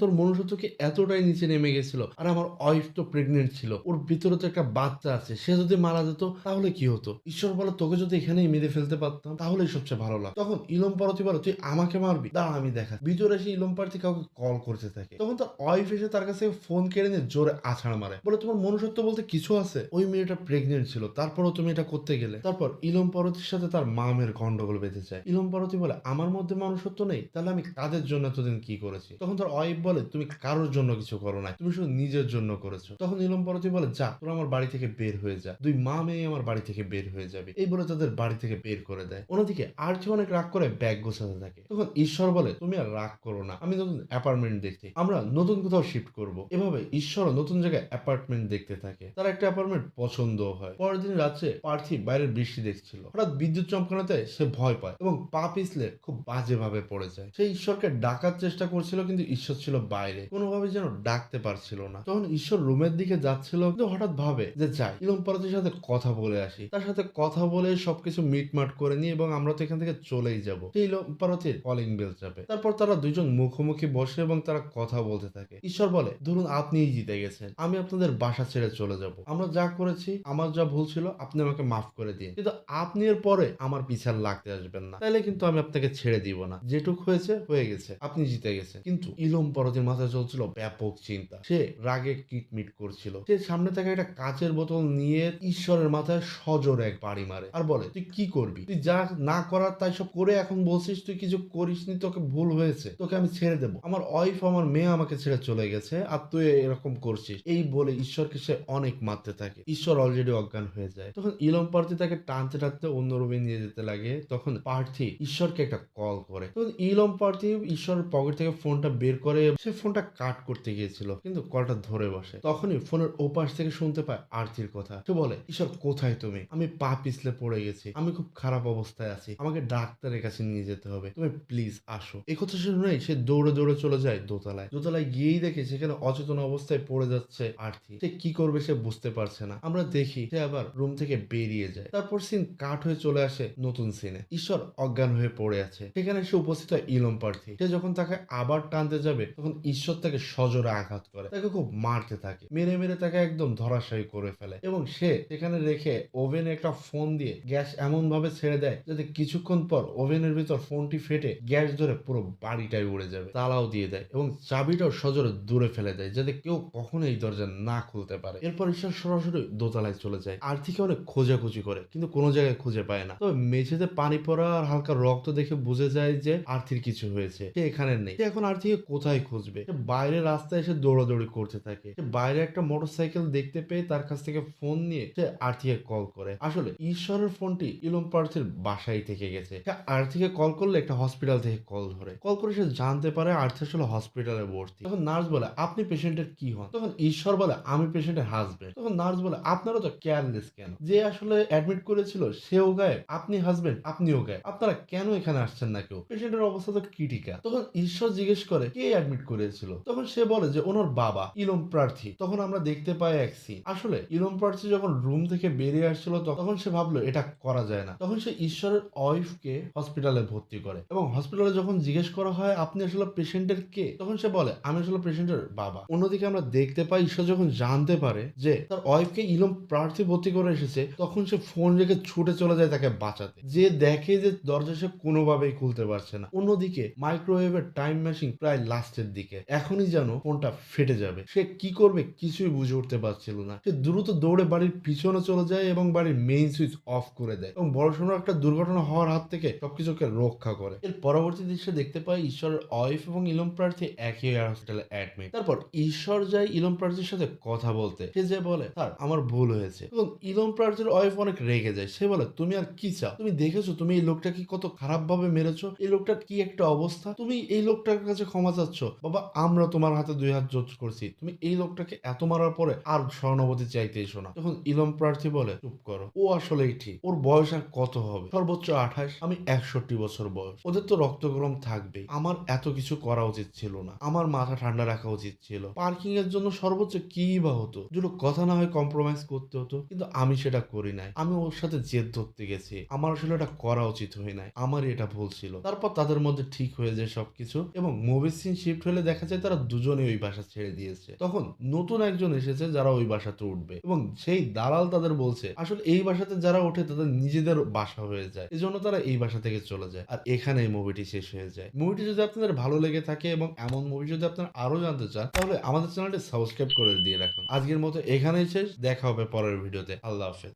তোর মনুষ্যত্ব কি এতটাই নিচে নেমে গেছিল? আর আমার ওয়াইফ তো প্রেগনেন্ট ছিল, ওর ভিতরে তো একটা বাচ্চা আছে, সে যদি মারা যেত তাহলে কি হতো? ঈশ্বর বলে তোকে যদি এখানেই মেরে ফেলতে পারতাম তাহলেই সবচেয়ে ভালো লাগতো। তখন ইলম পারতি বলে তুই আমাকে মারবি, দাঁড়া আমি দেখা। ভিতরে এসে ইলম পারতি কাউকে কল করতে থাকে। তখন তার ওয়াইফ এসে তার কাছে ফোন কেড়ে নিয়ে জোরে আছাড় মারে, বলে তোমার মনুষ্যত্ব বলতে কিছু আছে? ওই মেয়েটা প্রেগনেন্ট ছিল, তারপরও তুমি এটা করতে গেলে। তারপর ইলম পারতির সাথে তার মামের গন্ডগোল বেঁধে যায়। ইলম পারতি বলে আমার মধ্যে মনুষ্যত্ব নেই, তাহলে আমি কাদের জন্য এতদিন কি করেছি? তখন তার ওয়াইফ বলে তুমি কারোর জন্য কিছু করো নাই, তুমি শুধু নিজের জন্য করেছো। তখন ইলম পারতি বলে যা তোরা আমার বাড়ি থেকে বের হয়ে যা, দুই মা মেয়ে আমার বাড়ি থেকে বের হয়ে যাবে। এই বলে তাদের বাড়ি থেকে বের করে দেয়। অন্যদিকে আর্চি অনেক রাগ করে ব্যাগ গোছাতে থাকে। তখন ঈশ্বর বলে তুমি আর রাগ করো না, আমি নতুন অ্যাপার্টমেন্ট দেখছি, আমরা নতুন কোথাও শিফট করব। এভাবে ঈশ্বর নতুন জায়গায় অ্যাপার্টমেন্ট দেখতে থাকে। তার একটা অ্যাপার্টমেন্ট পছন্দ হয়। পরের দিন রাত্রে পার্থিব বাইরের বৃষ্টি দেখছিল, হঠাৎ বিদ্যুৎ চমকানোতে সে ভয় পায় এবং পা পিছলে খুব বাজেভাবে পড়ে যায়। সে ঈশ্বরকে ডাকার চেষ্টা করছিল, কিন্তু ঈশ্বর ছিল বাইরে, কোনোভাবে যেন ডাকতে পারছিল না। তখন ঈশ্বর রুমের দিকে যাচ্ছিল, কিন্তু হঠাৎ ভাবে যে যাই ইলম পারতির সাথে কথা বলে আসি, তার সাথে কথা বলে সবকিছু মিটমাট করে নি এবং আমরা তো এখান থেকে চলেই যাব। সেই ইলম পারতির কলিং বেল যাবে। তারপর তারা দুইজন মুখোমুখি বসে এবং তারা কথা বলতে থাকে। ঈশ্বর বলে ধরুন আপনিই জিতে গেছেন, আমি আপনাদের বাসা ছেড়ে চলে যাব, আমরা যা করেছি আমার যা ভুল ছিল আপনি আমাকে মাফ করে দিন, কিন্তু আপনি এর পরে আমার পিছার লাগতে আসবেন না, তাইলে কিন্তু আমি আপনাকে ছেড়ে দিব না, যেটুক হয়েছে হয়ে গেছে, আপনি জিতে গেছেন। কিন্তু ইলম পারতির মাথায় চলছিল ব্যাপক চিন্তা, সে রাগে কিটমিট করছিল। সে সামনে থেকে একটা কাচের বোতল নিয়ে ঈশ্বরের মাথায় সজোরে এক বাড়ি মারে আর বলে তুই কি করবি? তুই যা না করার তাই সব করে এখন বলছিস তুই কিছু করিসনি, তোকে ভুল হয়েছে, তোকে আমি ছেড়ে দেবো, আমার ওয়াইফ আমার মেয়ে আমাকে ছেড়ে চলে গেছে আর তুই এরকম করছিস। এই বলে ঈশ্বরকে সে অনেক মারতে থাকে। ঈশ্বর অলরেডি অজ্ঞান হয়ে যায়। তখন ইলম পার্থি তাকে টানতে টানতে অন্য রুমে নিয়ে যেতে লাগে। তখন পার্থি ঈশ্বরকে একটা কল করে। তখন ইলম পার্থি ঈশ্বরের পকেট থেকে ফোনটা বের করে, সে ফোনটা কাট করতে গিয়েছিল কিন্তু কলটা ধরে বসে। তখনই ফোনের ওপাশ থেকে শুনতে পায় আরতির কথা। সে বলে ঈশ্বর কোথায় তুমি? আমি পা পিছলে পড়ে গেছি, আমি খুব খারাপ অবস্থায় আছি, আমাকে ডাক্তারের কাছে নিয়ে যেতে হবে, তুমি প্লিজ আসো। এই কথা শুনেই সে দৌড়ে দৌড়ে চলে যায় দোতলায়। দোতলায় গিয়েই দেখে সেখানে অচেতন অবস্থায় পড়ে যাচ্ছে আরতি। সে কি করবে সে বুঝতে পারছে না। আমরা দেখি সে আবার রুম থেকে বেরিয়ে যায়। তারপর সিন কাট হয়ে চলে আসে নতুন সিনে। ঈশ্বর অজ্ঞান হয়ে পড়ে আছে, সেখানে সে উপস্থিত হয় ইলম পার্থি। সে যখন তাকে আবার টানতে যাবে তখন ঈশ্বর তাকে সজোরে আঘাত করে, তাকে খুব মারতে থাকে, মেরে মেরে তাকে একদম ধরাশায়ী করে ফেলে এবং সে সেখানে রেখে ওভেনে একটা ফোন দিয়ে গ্যাস এমন ভাবে ছেড়ে দেয় যাতে কিছুক্ষণ পর ওভেনের ভিতর ফোনটি ফেটে গ্যাস ধরে পুরো বাড়িটাই উড়ে যাবে। তালাও দিয়ে দেয় এবং চাবিটাও সজোরে দূরে ফেলে দেয় যাতে কেউ কখনো এই দরজা না খুলতে পারে। এরপর ঈশ্বর সরাসরি দোতলায় চলে যায়। আর্থিকে অনেক খোঁজাখুঁজি করে কিন্তু কোনো জায়গায় খুঁজে পায় না। তবে মেঝেতে পানি পড়া আর হালকা রক্ত দেখে বুঝে যায় যে আর্থির কিছু হয়েছে, সে এখানে নেই। সে এখন আর্থিকে কোথায় খুঁজবে? সে বাইরে রাস্তায় এসে দৌড়াদৌড়ি করতে থাকে। সে বাইরে একটা মোটরসাইকেল দেখতে পেয়ে পেয়ে তার কাছ থেকে ফোন নিয়ে সে আর্থিকে কল করে। আসলে ঈশ্বরের ফোনটি ইলম প্রার্থীর বাসায় থেকে গেছে। সে আর্থিকে কল করলে একটা হসপিটাল থেকে কল ধরে। কল করে সে জানতে পারে আর্থি আসলে হসপিটালে ভর্তি। তখন নার্স বলে, আপনি পেশেন্টের কি হন? তখন ঈশ্বর বলে, আমি পেশেন্টের হাজবেন্ড। তখন নার্স বলে, আপনারা তো কেয়ারলেস কেন? যে আসলে অ্যাডমিট করেছিল সেও গায়েব, আপনি হাজবেন্ড, আপনিও গায়েব। আপনারা কেন এখানে আসছেন না কেউ? পেশেন্টের অবস্থা তো ক্রিটিক্যাল। তখন ঈশ্বর জিজ্ঞেস করে, কে অ্যাডমিট করেছিল? তখন সে বলে যে ওনার বাবা ইলম প্রার্থী। তখন আমরা দেখতে পাই এক সিন। আসলে ইলম প্রার্থী যখন রুম থেকে বেরিয়ে আসছিল তখন সে ভাবলো এটা করা যায় না। তখন সে ঈশ্বরের ওয়াইফকে হসপিটালে ভর্তি করে এবং হসপিটালে যখন জিজ্ঞেস করা হয় আপনি আসলে পেশেন্টের কে, তখন সে বলে আমি আসলে পেশেন্টের বাবা। অন্যদিকে আমরা দেখতে পাই ঈশ্বর যখন জানতে পারে যে তার ওয়াইফকে ইলম প্রার্থী ভর্তি করে এসেছে তখন সে ফোন রেখে ছুটে চলে যায় তাকে বাঁচাতে। যে দেখে যে দরজা সে কোনোভাবেই খুলতে পারছে না। অন্যদিকে মাইক্রোওয়েভের টাইম মেশিন প্রায় লাস্টের দিকে, এখনই যেন ফোনটা ফেটে যাবে। সে কি করবে কিছুই বুঝে উঠতে পারছিল না। সে দ্রুত দৌড়ে বাড়ির পিছনে চলে যায় এবং বাড়ির মেইন সুইচ অফ করে দেয় এবং বড়সড় একটা দুর্ঘটনা হওয়ার হাত থেকে সবকিছুকে রক্ষা করে। এর পরবর্তী দৃশ্যে দেখতে পাই ঈশ্বরের ওয়াইফ এবং ইলম প্রার্থী একই হসপিটালে অ্যাডমিট। তারপর ঈশ্বর যায় ইলম প্রার্থীর সাথে কথা বলতে। সে যে বলে, স্যার আমার ভুল হয়েছে। এবং ইলম প্রার্থীর ওয়াইফ অনেক রেগে যায়। সে বলে, তুমি আর কি চাও? তুমি দেখেছো তুমি এই লোকটাকে কত খারাপ ভাবে মেরেছো? এই লোকটার কি একটা অবস্থা? তুমি এই লোকটার কাছে ক্ষমা চাচ্ছ? বাবা আমরা তোমার হাতে 2 হাত জোড় করছি। তুমি এই লোকটাকে এত মারার পরে আর সহানুভূতি চাইতে এসো না। তখন ইলম প্রার্থী বলে, চুপ করো। ও আসলেই ঠিক। ওর বয়স আর কত হবে? সর্বোচ্চ 28, আমি 61 বছর বয়স। ওদের তো রক্ত গরম থাকবেই। আমার এত কিছু করা উচিত ছিল না। আমার মাথা ঠান্ডা রাখা উচিত ছিল। পার্কিং এর জন্য সর্বোচ্চ কি বা হতো? দুটো কথা না হয় কম্প্রোমাইজ করতে হতো, কিন্তু আমি সেটা করি নাই। আমি ওর সাথে জেদ ধরতে গেছি। আমার আসলে এটা করা উচিত হয় নাই। আমারই এটা ভুল ছিল। তারপর তাদের মধ্যে ঠিক হয়ে যায় সবকিছু এবং মুভির সিন শিফট হলে দেখা যায় তারা দুজনেই ওই বাসা ছেড়ে দিয়েছে। তখন নতুন একজন এসেছে যারা ওই বাসাতে উঠবে এবং সেই দালাল তাদের বলছে আসলে এই বাসাতে যারা ওঠে তাদের নিজেদের বাসা হয়ে যায়, এজন্য তারা এই বাসা থেকে চলে যায়। আর এখানে এই মুভিটি শেষ হয়ে যায়। মুভিটি যদি আপনাদের ভালো লেগে থাকে এবং এমন মুভি যদি আপনারা আরো জানতে চান তাহলে আমাদের চ্যানেলটি সাবস্ক্রাইব করে দিয়ে রাখুন। আজকের মতো এখানেই শেষ, দেখা হবে পরের ভিডিওতে। আল্লাহ হাফেজ।